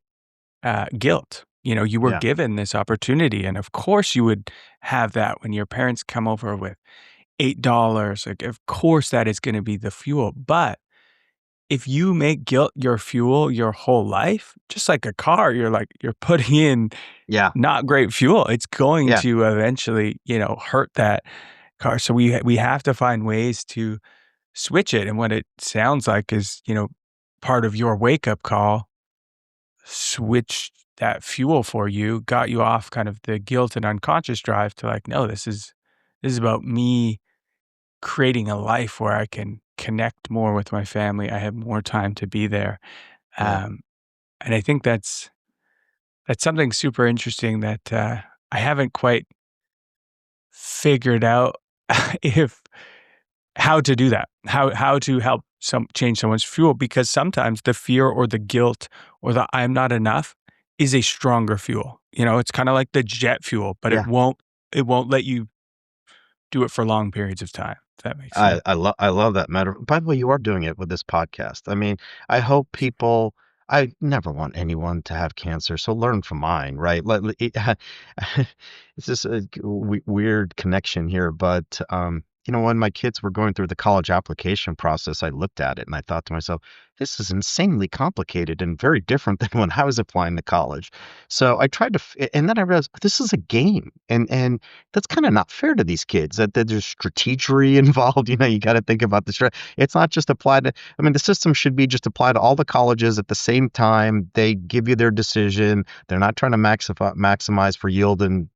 guilt. You were Yeah. given this opportunity, and of course you would have that when your parents come over with $8. Like, of course that is going to be the fuel. But if you make guilt your fuel your whole life, just like a car, you're putting in Yeah. not great fuel. It's going Yeah. to eventually, hurt that car. So we have to find ways to switch it. And what it sounds like is, part of your wake up call switched that fuel for you, got you off kind of the guilt and unconscious drive to like, no, this is about me creating a life where I can connect more with my family. I have more time to be there. Yeah. Um, and I think that's something super interesting that I haven't quite figured out if how to do that, how to help change someone's fuel, because sometimes the fear or the guilt or the I'm not enough is a stronger fuel. It's kind of like the jet fuel, but it Yeah. won't let you do it for long periods of time. If that makes sense. I love that matter. By the way, you are doing it with this podcast. I mean, I hope people. I never want anyone to have cancer, so learn from mine, right? It's just a weird connection here, but when my kids were going through the college application process, I looked at it and I thought to myself, this is insanely complicated and very different than when I was applying to college. So I tried to, and then I realized this is a game, and that's kind of not fair to these kids that there's strategery involved. You got to think about the it's not just applied to, I mean, the system should be just applied to all the colleges at the same time. They give you their decision. They're not trying to maximize for yield and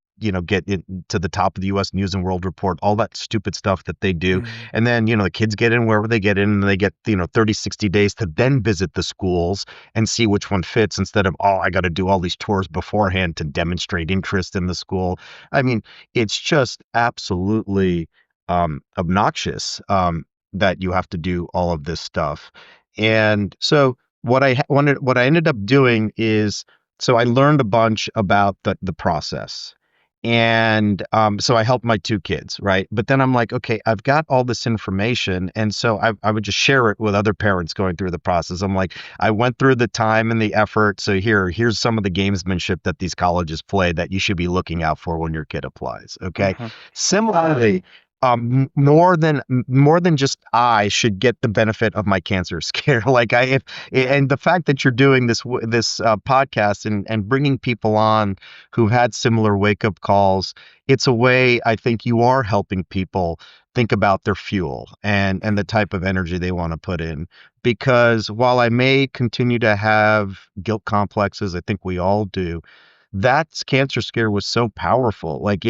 get it to the top of the U.S. News and World Report, all that stupid stuff that they do. Mhm. And then, the kids get in wherever they get in, and they get, 30, 60 days to then visit the schools and see which one fits, instead of, I got to do all these tours beforehand to demonstrate interest in the school. I mean, it's just absolutely obnoxious that you have to do all of this stuff. And so what I ended up doing is, so I learned a bunch about the process. And so I helped my two kids, right? But then I'm like, okay, I've got all this information. And so I would just share it with other parents going through the process. I'm like, I went through the time and the effort. So here's some of the gamesmanship that these colleges play that you should be looking out for when your kid applies. Okay. Uh-huh. Similarly, more than just I should get the benefit of my cancer scare. Like and the fact that you're doing this podcast and bringing people on who've had similar wake up calls, it's a way I think you are helping people think about their fuel and the type of energy they want to put in. Because while I may continue to have guilt complexes, I think we all do, that cancer scare was so powerful. Like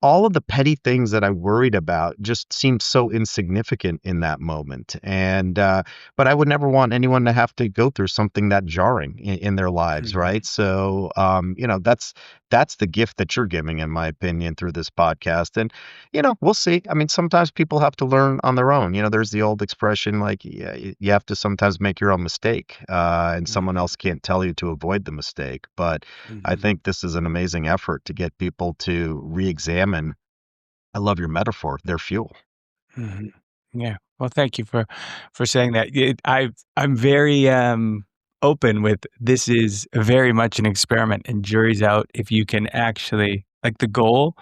all of the petty things that I worried about just seemed so insignificant in that moment. And but I would never want anyone to have to go through something that jarring in their lives, Mhm. right? So that's the gift that you're giving, in my opinion, through this podcast. And we'll see. I mean, sometimes people have to learn on their own. There's the old expression, like, yeah, you have to sometimes make your own mistake, and someone Mhm. else can't tell you to avoid the mistake. But I Mhm. think this is an amazing effort to get people to re-examine, I love your metaphor, their fuel. Mhm. Yeah. Well, thank you for saying that. I'm very open with, this is very much an experiment, and jury's out if you can actually, like, the goal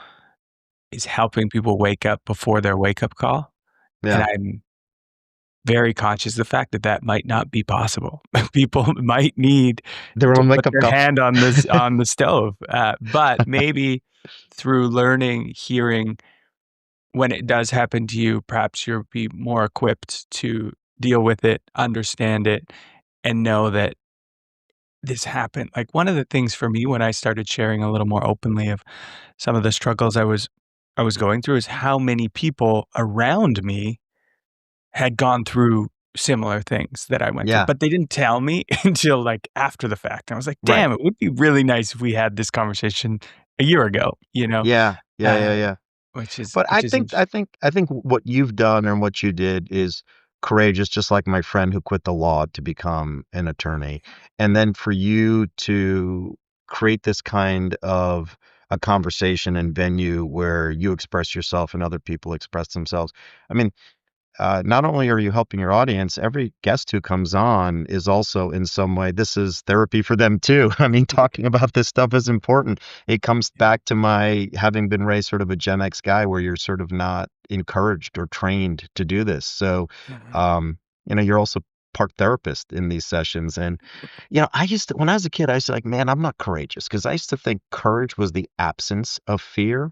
is helping people wake up before their wake up call, and Yeah. I'm very conscious of the fact that that might not be possible. People might need Their to own put wake-up their calls. hand on the stove, but maybe through learning, hearing, when it does happen to you, perhaps you'll be more equipped to deal with it, understand it, and know that this happened. Like, one of the things for me when I started sharing a little more openly of some of the struggles I was going through, is how many people around me had gone through similar things that I went through, Yeah. but they didn't tell me until, like, after the fact. I was like, Right. "Damn, it would be really nice if we had this conversation a year ago," Yeah. Yeah. Yeah. uh, Yeah. which is But I think I interesting. think I think what you've done and what you did is courageous, just like my friend who quit the law to become an attorney. And then for you to create this kind of a conversation and venue where you express yourself and other people express themselves. I mean, not only are you helping your audience, every guest who comes on is also in some way, this is therapy for them too. I mean, talking about this stuff is important. It comes back to my having been raised sort of a Gen X guy where you're sort of not encouraged or trained to do this. So, Mhm. um, you're also part therapist in these sessions. And, I used to, when I was a kid, I used to like, man, I'm not courageous because I used to think courage was the absence of fear.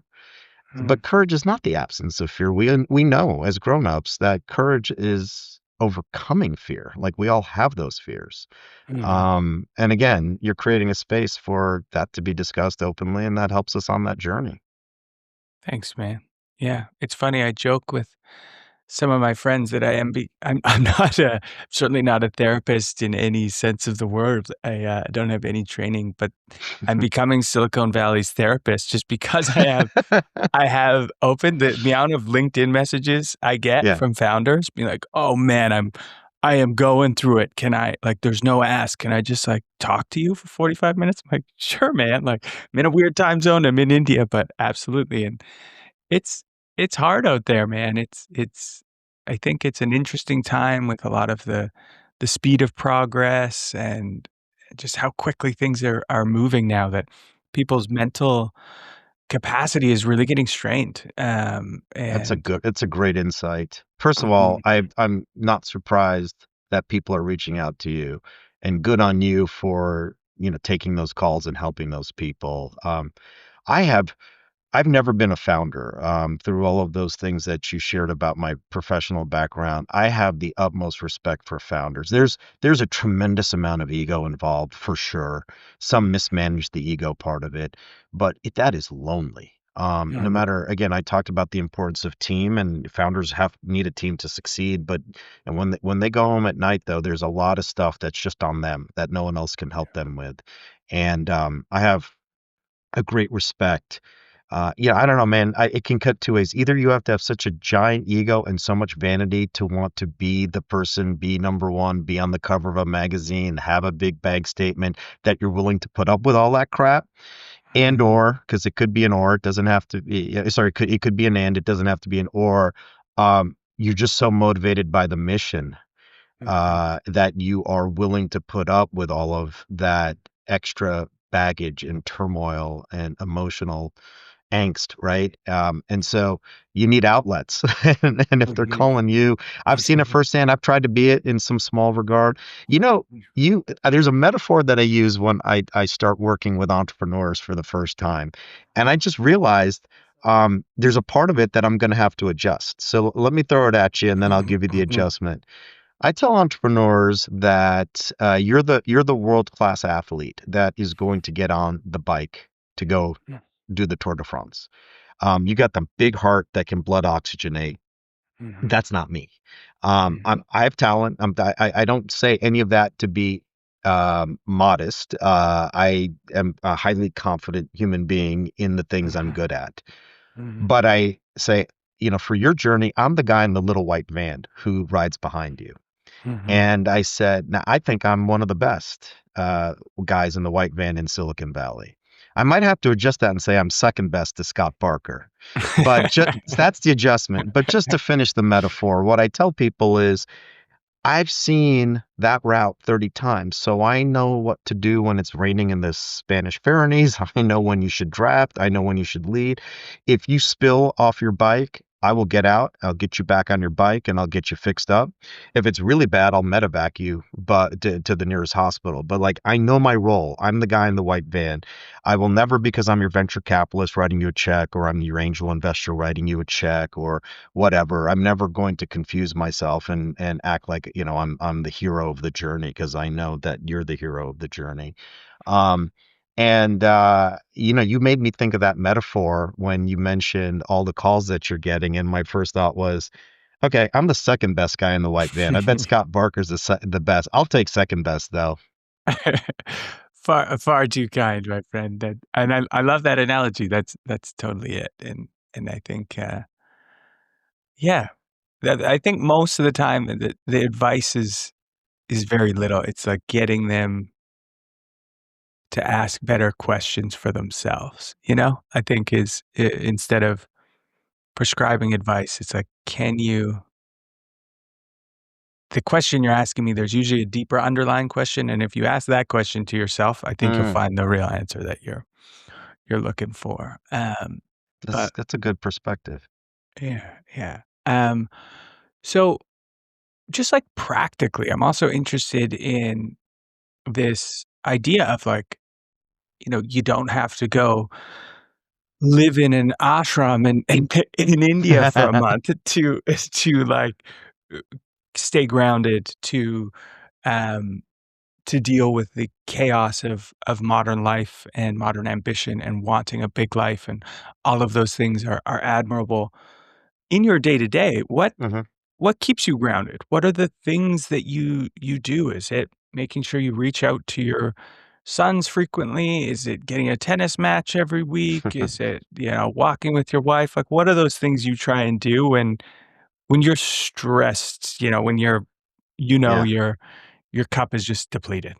Mhm. But courage is not the absence of fear. We know as grown-ups that courage is overcoming fear. Like we all have those fears. Mhm. And again, you're creating a space for that to be discussed openly, and that helps us on that journey. Thanks, man. Yeah, it's funny. I joke with some of my friends that I'm not a certainly not a therapist in any sense of the word. I don't have any training, but I'm becoming Silicon Valley's therapist just because I have opened the amount of LinkedIn messages I get Yeah. from founders being like, "Oh man, I am going through it. Can I like there's no ask. Can I just like talk to you for 45 minutes?" I'm like, "Sure, man." Like I'm in a weird time zone. I'm in India, but absolutely. And it's it's hard out there, man. It's I think it's an interesting time with a lot of the speed of progress and just how quickly things are moving now that people's mental capacity is really getting strained. And It's a great insight. First of all, Mhm, I'm not surprised that people are reaching out to you, and good on you for, taking those calls and helping those people. I have I've never been a founder. Through all of those things that you shared about my professional background, I have the utmost respect for founders. There's a tremendous amount of ego involved for sure. Some mismanage the ego part of it, but that is lonely. No mhm, matter, again, I talked about the importance of team, and founders have need a team to succeed. But and when they go home at night, though, there's a lot of stuff that's just on them that no one else can help them with. And I have a great respect. Yeah, I don't know, man. It can cut two ways. Either you have to have such a giant ego and so much vanity to want to be the person, be number one, be on the cover of a magazine, have a big bag statement that you're willing to put up with all that crap, and mhm, or because it could be an or, it doesn't have to be. Yeah, sorry, it could be an and, it doesn't have to be an or. You're just so motivated by the mission mhm, that you are willing to put up with all of that extra baggage and turmoil and emotional angst, right? And so you need outlets. And if they're mhm, calling you, I've seen it mhm, firsthand. I've tried to be it in some small regard. You know, there's a metaphor that I use when I start working with entrepreneurs for the first time. And I just realized there's a part of it that I'm going to have to adjust. So let me throw it at you and then I'll mhm, give you the mhm, adjustment. I tell entrepreneurs that you're the world-class athlete that is going to get on the bike to go do the Tour de France. You got the big heart that can blood oxygenate. mhm, That's not me. mhm, I have talent. I don't say any of that to be modest. I am a highly confident human being in the things I'm mhm, good at. mhm, But I say, for your journey, I'm the guy in the little white van who rides behind you. mhm. And I said, "Now, I think I'm one of the best guys in the white van in Silicon Valley." I might have to adjust that and say I'm second best to Scott Barker, but that's the adjustment. But just to finish the metaphor, what I tell people is I've seen that route 30 times, so I know what to do when it's raining in the Spanish Pyrenees. I know when you should draft. I know when you should lead. If you spill off your bike, I will get out. I'll get you back on your bike and I'll get you fixed up. If it's really bad, I'll medevac you but to the nearest hospital. But like I know my role. I'm the guy in the white van. I will never, because I'm your venture capitalist writing you a check, or I'm your angel investor writing you a check, or whatever. I'm never going to confuse myself and act like, I'm the hero of the journey, because I know that you're the hero of the journey. Um, and you made me think of that metaphor when you mentioned all the calls that you're getting, and my first thought was, okay, I'm the second best guy in the white van. I bet Scott Barker's the best. I'll take second best though. Far too kind, my friend. That and I love that analogy. That's totally it. And I think, yeah. I think most of the time the advice is very little. It's like getting them to ask better questions for themselves, you know? I think instead of prescribing advice, it's like, can you the question you're asking me, there's usually a deeper underlying question, and if you ask that question to yourself, I think you'll Mm, find the real answer that you're looking for. But that's a good perspective. yeah, yeah. So just like practically, I'm also interested in this idea of like, you don't have to go live in an ashram in India for a month to like uh, stay grounded, um, to deal with the chaos of modern life and modern ambition and wanting a big life, and all of those things are admirable. In your day to day, Mhm. what keeps you grounded? What are the things that you do? Is it making sure you reach out to your sons frequently? Is it getting a tennis match every week? Is it, walking with your wife? Like, what are those things you try and do when you're stressed, when Yeah. your cup is just depleted?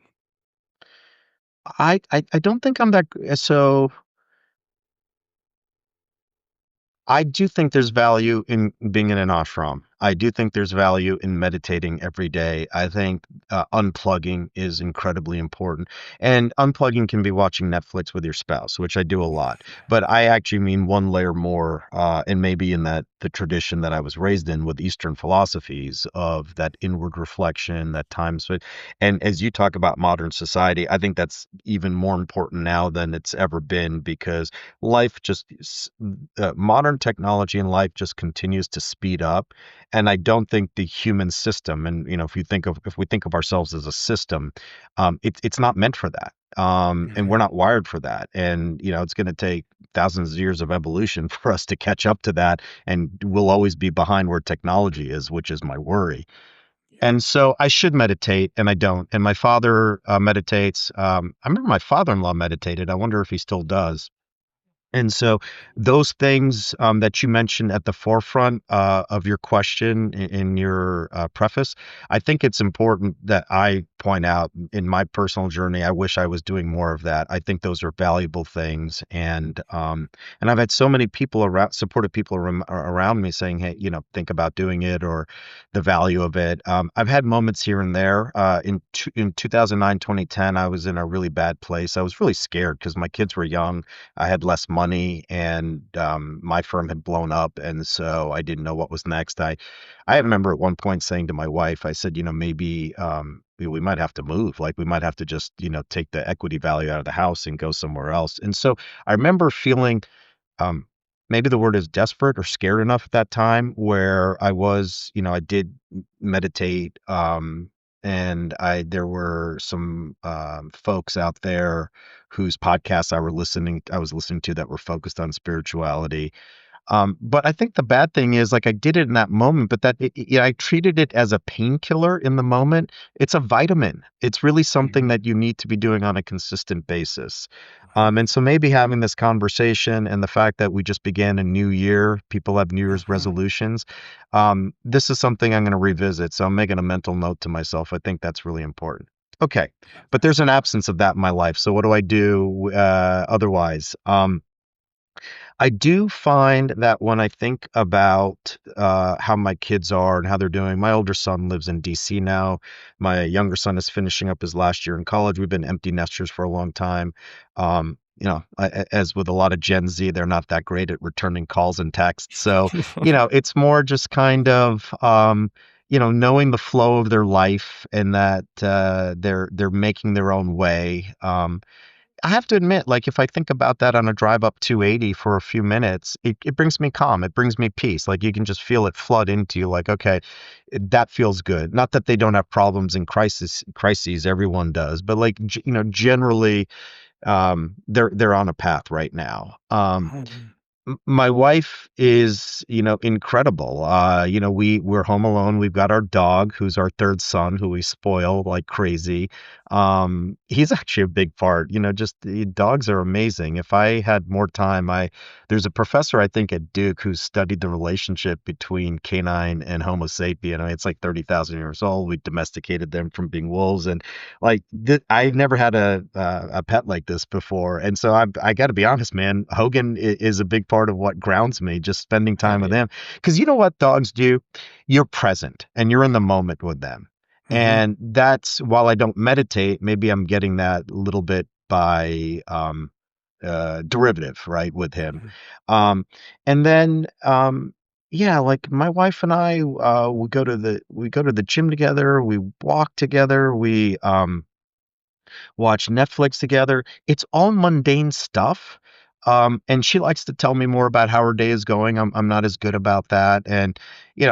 I don't think I'm that so I do think there's value in being in an ashram. I do think there's value in meditating every day. I think unplugging is incredibly important. And unplugging can be watching Netflix with your spouse, which I do a lot. But I actually mean one layer more, and maybe in that the tradition that I was raised in with Eastern philosophies of that inward reflection, that time spent. And as you talk about modern society, I think that's even more important now than it's ever been because life just modern technology and life just continues to speed up, and I don't think the human system, and if we think of ourselves as a system, it's not meant for that, and we're Mhm. not wired for that, and it's going to take thousands of years of evolution for us to catch up to that, and we'll always be behind where technology is, which is my worry. Yeah. And so I should meditate, and I don't. And my father meditates. I remember my father-in-law meditated. I wonder if he still does. And so those things that you mentioned at the forefront of your question in your preface, I think it's important that I point out in my personal journey. I wish I was doing more of that. I think those are valuable things, and I've had so many people around, supportive people around me saying, "Hey, think about doing it," or the value of it. I've had moments here and there. In 2009, 2010, I was in a really bad place. I was really scared because my kids were young. I had less money and my firm had blown up. And so I didn't know what was next. I remember at one point saying to my wife, I said, maybe we might have to move. Like we might have to just, take the equity value out of the house and go somewhere else. And so I remember feeling um, maybe the word is desperate or scared enough at that time where I was, I did meditate. And there were some folks out there whose podcasts I was listening to that were focused on spirituality. But I think the bad thing is, like, I did it in that moment, but I treated it as a painkiller in the moment. It's a vitamin. It's really something Mhm. that you need to be doing on a consistent basis. Wow. And so maybe having this conversation and the fact that we just began a new year, people have New Year's Uh-huh. resolutions. This is something I'm going to revisit. So I'm making a mental note to myself. I think that's really important. Okay. Love But that. there's an absence of that in my life. So what do I do otherwise? I do find that when I think about how my kids are and how they're doing, my older son lives in DC now. My younger son is finishing up his last year in college. We've been empty nesters for a long time. As with a lot of Gen Z, they're not that great at returning calls and texts. So, it's more just kind of, knowing the flow of their life and that they're making their own way. I have to admit, like, if I think about that on a drive up 280 for a few minutes, it brings me calm. It brings me peace. Like, you can just feel it flood into you. Like, okay, that feels good. Not that they don't have problems and crises. Everyone does, but like, generally, they're on a path right now. Mhm. My wife is, incredible. We're home alone. We've got our dog, who's our third son, who we spoil like crazy. He's actually a big part. Just dogs are amazing. If I had more time, I there's a professor I think at Duke who studied the relationship between canine and Homo sapien. I mean, it's like 30,000 years old. We domesticated them from being wolves, and like I never had a pet like this before, and so I got to be honest, man. Hogan is a big part of what grounds me. Just spending Oh time with yeah. him, because you know what dogs do. You're present and you're in the moment with them, Mm-hmm. and that's while I don't meditate, maybe I'm getting that a little bit by derivative, right, with him. Um, and then yeah, like my wife and I, we go to the gym together, we walk together, we watch Netflix together. It's all mundane stuff. And she likes to tell me more about how her day is going. I'm not as good about that, and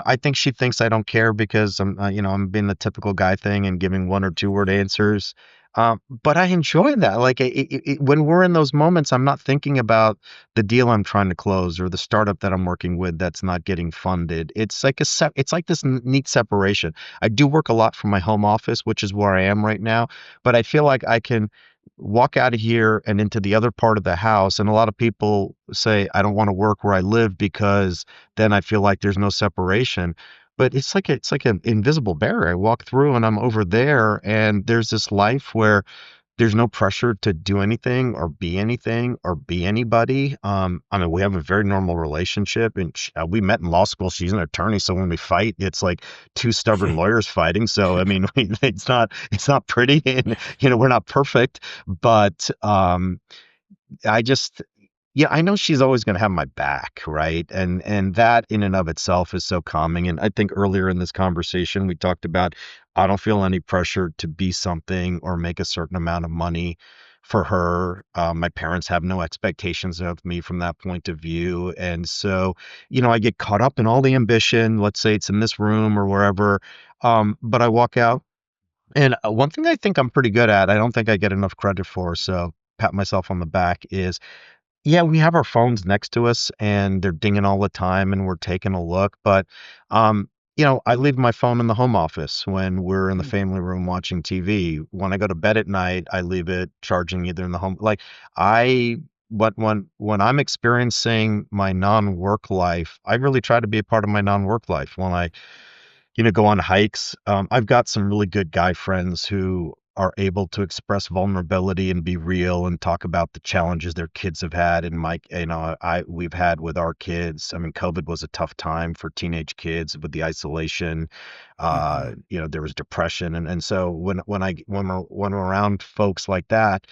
I think she thinks I don't care because I'm being the typical guy thing and giving one or two word answers. But I enjoy that. Like when we're in those moments, I'm not thinking about the deal I'm trying to close or the startup that I'm working with that's not getting funded. It's like it's like this neat separation. I do work a lot from my home office, which is where I am right now, but I feel like I can walk out of here and into the other part of the house. And a lot of people say, I don't want to work where I live because then I feel like there's no separation. But it's like an invisible barrier. I walk through and I'm over there, and there's this life where there's no pressure to do anything or be anybody. I mean, we have a very normal relationship, and we met in law school. She's an attorney, so when we fight, it's like two stubborn lawyers fighting. So I mean, it's not pretty, and we're not perfect, but I just yeah, I know she's always going to have my back, right? And that in and of itself is so calming. And I think earlier in this conversation we talked about I don't feel any pressure to be something or make a certain amount of money for her. My parents have no expectations of me from that point of view, and so I get caught up in all the ambition. Let's say it's in this room or wherever, but I walk out. And one thing I think I'm pretty good at, I don't think I get enough credit for, so pat myself on the back, is yeah, we have our phones next to us and they're dinging all the time and we're taking a look, but I leave my phone in the home office when we're in the family room watching TV. When I go to bed at night, I leave it charging either in the home like I but when I'm experiencing my non-work life, I really try to be a part of my non-work life. When I go on hikes. I've got some really good guy friends who are able to express vulnerability and be real and talk about the challenges their kids have had and we've had with our kids. I mean, COVID was a tough time for teenage kids with the isolation. Mm-hmm. There was depression, and so when we're around folks like that,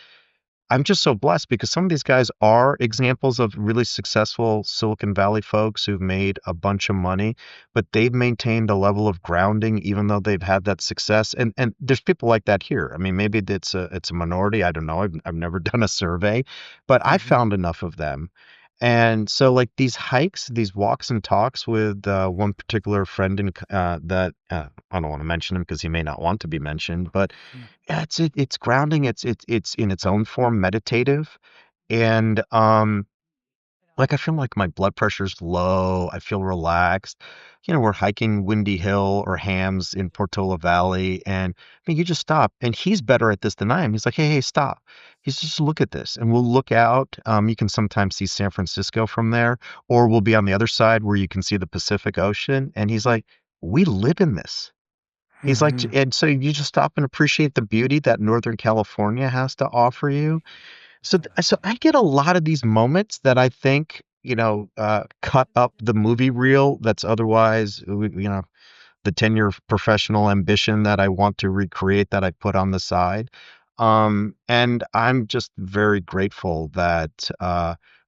I'm just so blessed because some of these guys are examples of really successful Silicon Valley folks who've made a bunch of money, but they've maintained a level of grounding even though they've had that success. And there's people like that here. I mean, maybe it's a minority. I don't know. I've never done a survey, but I Mm-hmm. found enough of them. And so, like these hikes, these walks and talks with one particular friend that I don't want to mention him because he may not want to be mentioned, but yeah, it's grounding. It's in its own form meditative, and like I feel like my blood pressure's low. I feel relaxed. We're hiking Windy Hill or Hams in Portola Valley, and I mean, you just stop. And he's better at this than I am. He's like, hey, stop. He's just look at this, and we'll look out. You can sometimes see San Francisco from there, or we'll be on the other side where you can see the Pacific Ocean. And he's like, we live in this. He's like, Mm-hmm. and so you just stop and appreciate the beauty that Northern California has to offer you. So I get a lot of these moments that I think, cut up the movie reel that's otherwise, the 10-year professional ambition that I want to recreate that I put on the side. And I'm just very grateful that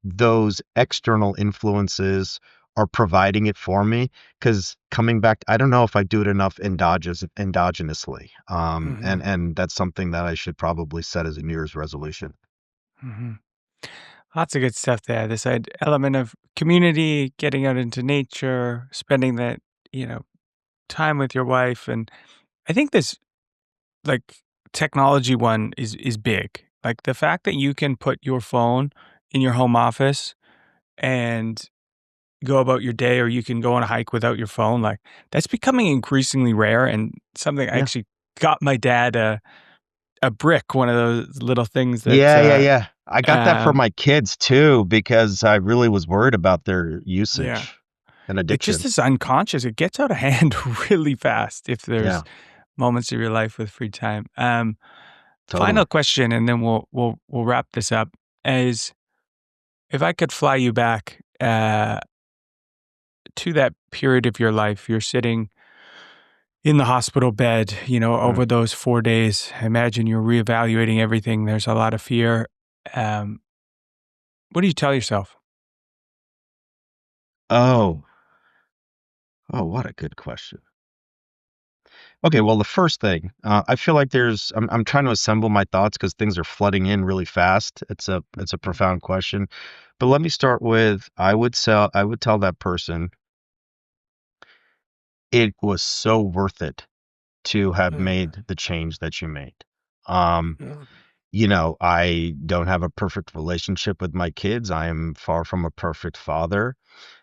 those external influences are providing it for me because coming back, I don't know if I do it enough endogenously. And Mm-hmm. and that's something that I should probably set as a New Year's resolution. Mm-hmm. Lots of good stuff there. This element of community, getting out into nature, spending that, you know, time with your wife. And I think this like technology one is big. Like the fact that you can put your phone in your home office and go about your day, or you can go on a hike without your phone. Like, that's becoming increasingly rare, and something I Yeah. actually got my dad a brick, one of those little things that, Yeah, yeah, yeah. I got that for um my kids too because I really was worried about their yeah. usage and It just addiction. is unconscious. It gets out of hand really fast if there's Yeah, moments of your life with free time. Final totally. question, and then we'll wrap this up, is if I could fly you back, to that period of your life, you're sitting in the hospital bed, Mm. over those 4 days. Imagine you're reevaluating everything. There's a lot of fear. Um, what do you tell yourself? Oh, oh, what a good question. Okay, well, the first thing, I feel like I'm trying to assemble my thoughts because things are flooding in really fast. It's a profound question, but let me start with I would tell that person it was so worth it to have Mhm, made the change that you made. Um, mhm, I don't have a perfect relationship with my kids. I am far from a perfect father.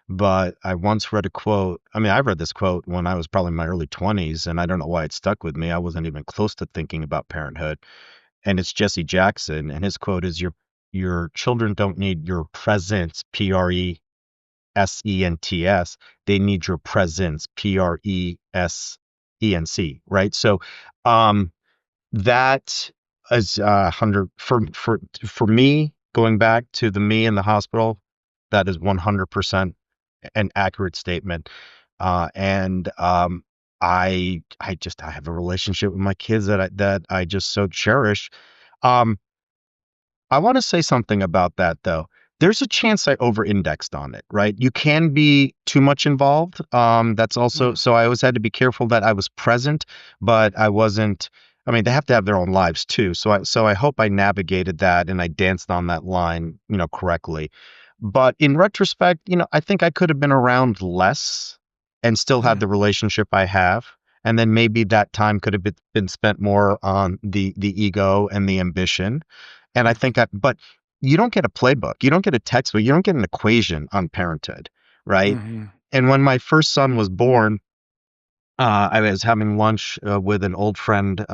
But I once read a quote. I mean, I read this quote when I was probably in my early 20s, and I don't know why it stuck with me. I wasn't even close to thinking about parenthood. And it's Jesse Jackson, and his quote is your children don't need your presence, presents. They need your presence, presency, right? So um that is 100 for me going back to the me in the hospital, that is 100% an accurate statement. And I have a relationship with my kids that I just so cherish. Um, I want to say something about that though. There's a chance I over-indexed on it, right? You can be too much involved. That's also mhm, so I always had to be careful that I was present, but I wasn't. I mean, they have to have their own lives too. So I hope I navigated that and I danced on that line, correctly. But in retrospect, I think I could have been around less and still had mhm, the relationship I have. And then maybe that time could have been spent more on the ego and the ambition. And I think but you don't get a playbook. You don't get a textbook. You don't get an equation on parenthood, right? mhm, And when my first son was born, I was having lunch with an old friend.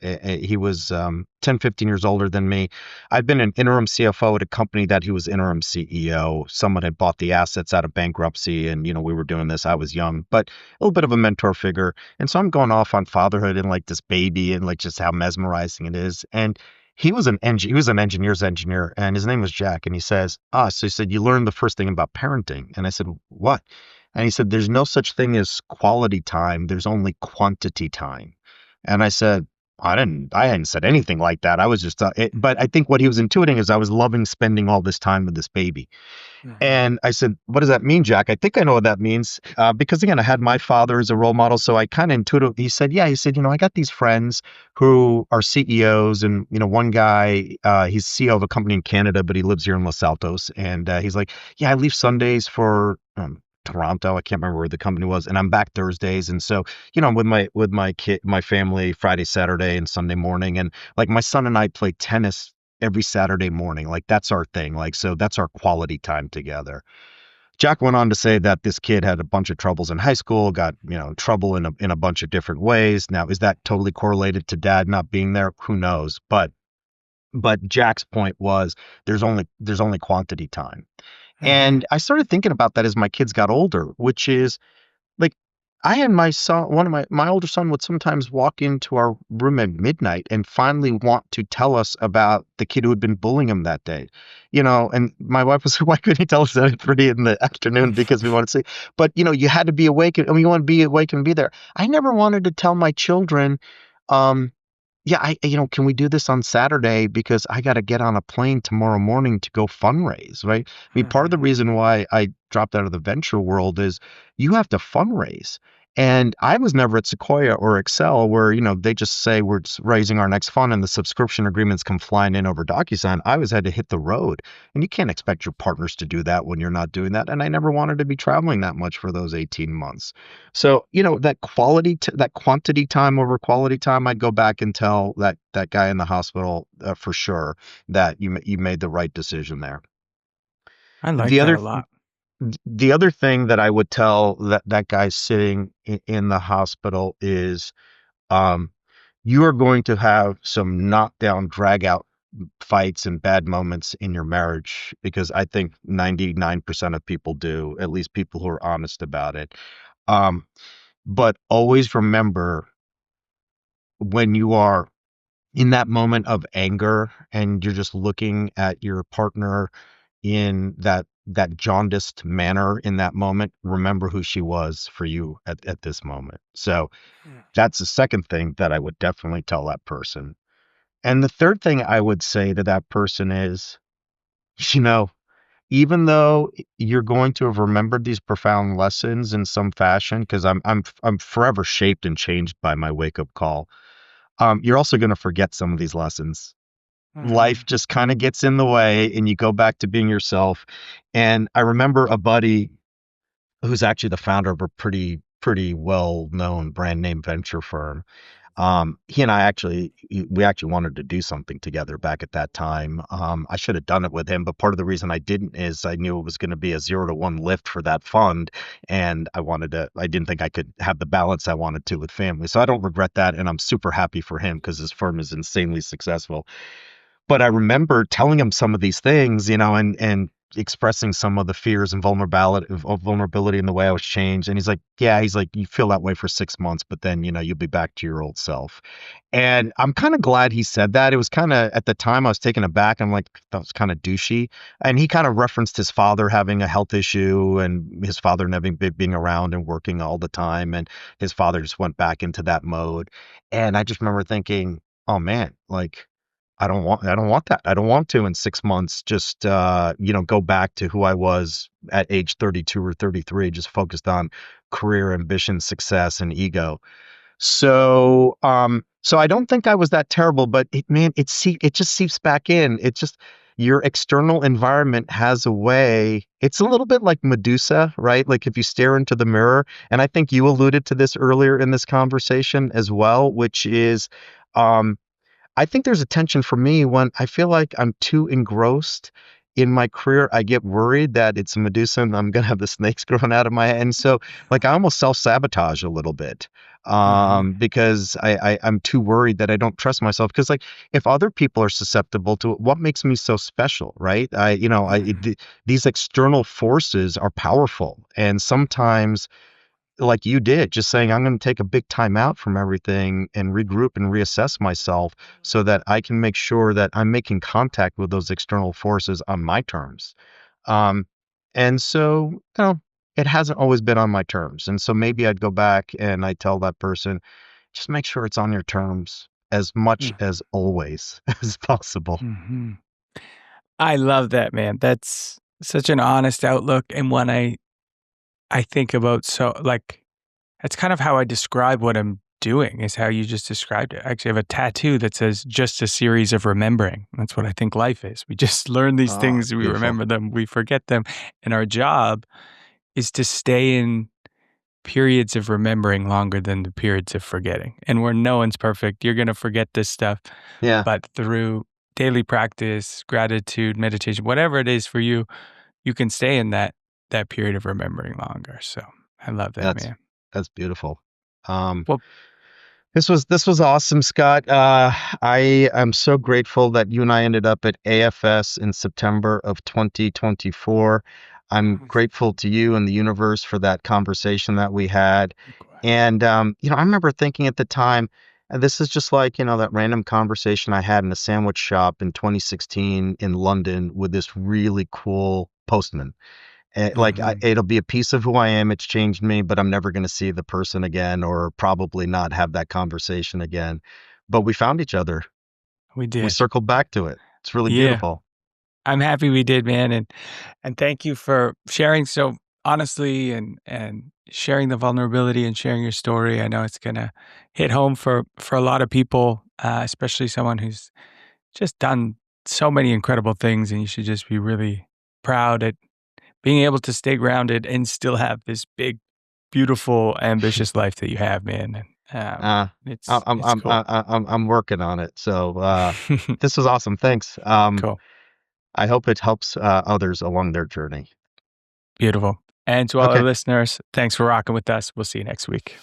He was 10, 15 years older than me. I'd been an interim CFO at a company that he was interim CEO. Someone had bought the assets out of bankruptcy, and we were doing this. I was young, but a little bit of a mentor figure. And so I'm going off on fatherhood and like this baby and like just how mesmerizing it is. And he was an engineer's engineer, and his name was Jack. And he says, so he said, you learned the first thing about parenting. And I said, what? And he said, there's no such thing as quality time. There's only quantity time. And I said, I hadn't said anything like that. I was just, but I think what he was intuiting is I was loving spending all this time with this baby. mhm, And I said, what does that mean, Jack? I think I know what that means. Because again, I had my father as a role model. So I kind of intuitively, he said, yeah, he said, I got these friends who are CEOs. And, one guy, he's CEO of a company in Canada, but he lives here in Los Altos. And he's like, yeah, I leave Sundays for Toronto. I can't remember where the company was. And I'm back Thursdays. And so, I'm with my kid, my family, Friday, Saturday, and Sunday morning. And like my son and I play tennis every Saturday morning. Like that's our thing. Like, so that's our quality time together. Jack went on to say that this kid had a bunch of troubles in high school, got, in trouble in a bunch of different ways. Now, is that totally correlated to dad not being there? Who knows? But Jack's point was there's only quantity time. mhm, And I started thinking about that as my kids got older, which is like, I had my son, one of my older son would sometimes walk into our room at midnight and finally want to tell us about the kid who had been bullying him that day. And my wife was like, why couldn't he tell us that at 3 in the afternoon? Because we wanted to see. But, you had to be awake and you want to be awake and be there. I never wanted to tell my children, um, yeah, can we do this on Saturday because I got to get on a plane tomorrow morning to go fundraise, right? I mean, part of the mhm, reason why I dropped out of the venture world is you have to fundraise. And I was never at Sequoia or Excel where, they just say we're just raising our next fund and the subscription agreements come flying in over DocuSign. I always had to hit the road. And you can't expect your partners to do that when you're not doing that. And I never wanted to be traveling that much for those 18 months. So, that quantity time over quality time, I'd go back and tell that guy in the hospital for sure that you made the right decision there. I like The that other a lot. the other thing that I would tell that guy sitting in the hospital is, um, you are going to have some knockdown, drag out fights and bad moments in your marriage, because I think 99% of people do, at least people who are honest about it. Um, but always remember, when you are in that moment of anger and you're just looking at your partner in that jaundiced manner in that moment, remember who she was for you at this moment. So Yeah. that's the second thing that I would definitely tell that person. And the third thing I would say to that person is, you know, even though you're going to have remembered these profound lessons in some fashion, because I'm forever shaped and changed by my wake up call. You're also going to forget some of these lessons. Life Mhm. just kind of gets in the way, and you go back to being yourself. And I remember a buddy who's actually the founder of a pretty well known brand name venture firm. He and I we actually wanted to do something together back at that time. I should have done it with him, but part of the reason I didn't is I knew it was going to be a 0 to 1 lift for that fund. And I didn't think I could have the balance I wanted to with family. So I don't regret that. And I'm super happy for him because his firm is insanely successful. But I remember telling him some of these things, and expressing some of the fears and vulnerability in the way I was changed. And he's like, yeah, he's like, you feel that way for 6 months, but then, you'll be back to your old self. And I'm kind of glad he said that. It was kind of, at the time I was taken aback. I'm like, that was kind of douchey. And he kind of referenced his father having a health issue and his father never being around and working all the time. And his father just went back into that mode. And I just remember thinking, oh man, like, I don't want that. I don't want to in 6 months just go back to who I was at age 32 or 33, just focused on career ambition, success, and ego. So I don't think I was that terrible, but it just seeps back in. It just Your external environment has a way. It's a little bit like Medusa, right? Like if you stare into the mirror, and I think you alluded to this earlier in this conversation as well, which is, um, I think there's a tension for me when I feel like I'm too engrossed in my career. I get worried that it's Medusa and I'm gonna have the snakes growing out of my head. And so, like, I almost self-sabotage a little bit, Mhm. because I'm too worried that I don't trust myself. Because, like, if other people are susceptible to it, what makes me so special, right? Mhm. These external forces are powerful, and sometimes, like you did, just saying, I'm going to take a big time out from everything and regroup and reassess myself so that I can make sure that I'm making contact with those external forces on my terms. Um, and so, it hasn't always been on my terms. And so maybe I'd go back and I tell that person, just make sure it's on your terms as much Mm. as always as possible. Mhm. I love that, man. That's such an honest outlook, and one I think about, so, like, that's kind of how I describe what I'm doing, is how you just described it. I actually have a tattoo that says, "Just a series of remembering." That's what I think life is. We just learn these Oh, things, we beautiful. remember them, we forget them, and our job is to stay in periods of remembering longer than the periods of forgetting. And where no one's perfect, you're gonna forget this stuff, Yeah, but through daily practice, gratitude, meditation, whatever it is for you, you can stay in that period of remembering longer. So I love that, that's man. that's beautiful. Um, Well, this was awesome, Scott. I am so grateful that you and I ended up at AFS in September of 2024. I'm grateful to you and the universe for that conversation that we had. likewise. And I remember thinking at the time, this is just like, that random conversation I had in a sandwich shop in 2016 in London with this really cool postman. Like, Mhm. it'll be a piece of who I am. It's changed me, but I'm never going to see the person again, or probably not have that conversation again. But we found each other. We We did. circled back to it. It's really Yeah. beautiful. I'm happy we did, man, and thank you for sharing so honestly, and sharing the vulnerability and sharing your story. I know it's gonna hit home for a lot of people, especially someone who's just done so many incredible things, and you should just be really proud at being able to stay grounded and still have this big, beautiful, ambitious life that you have, man. And Uh, it's cool. I'm working on it. So, this was awesome. Thanks. Cool. I hope it helps others along their journey. Beautiful. And to all our Okay. listeners, thanks for rocking with us. We'll see you next week.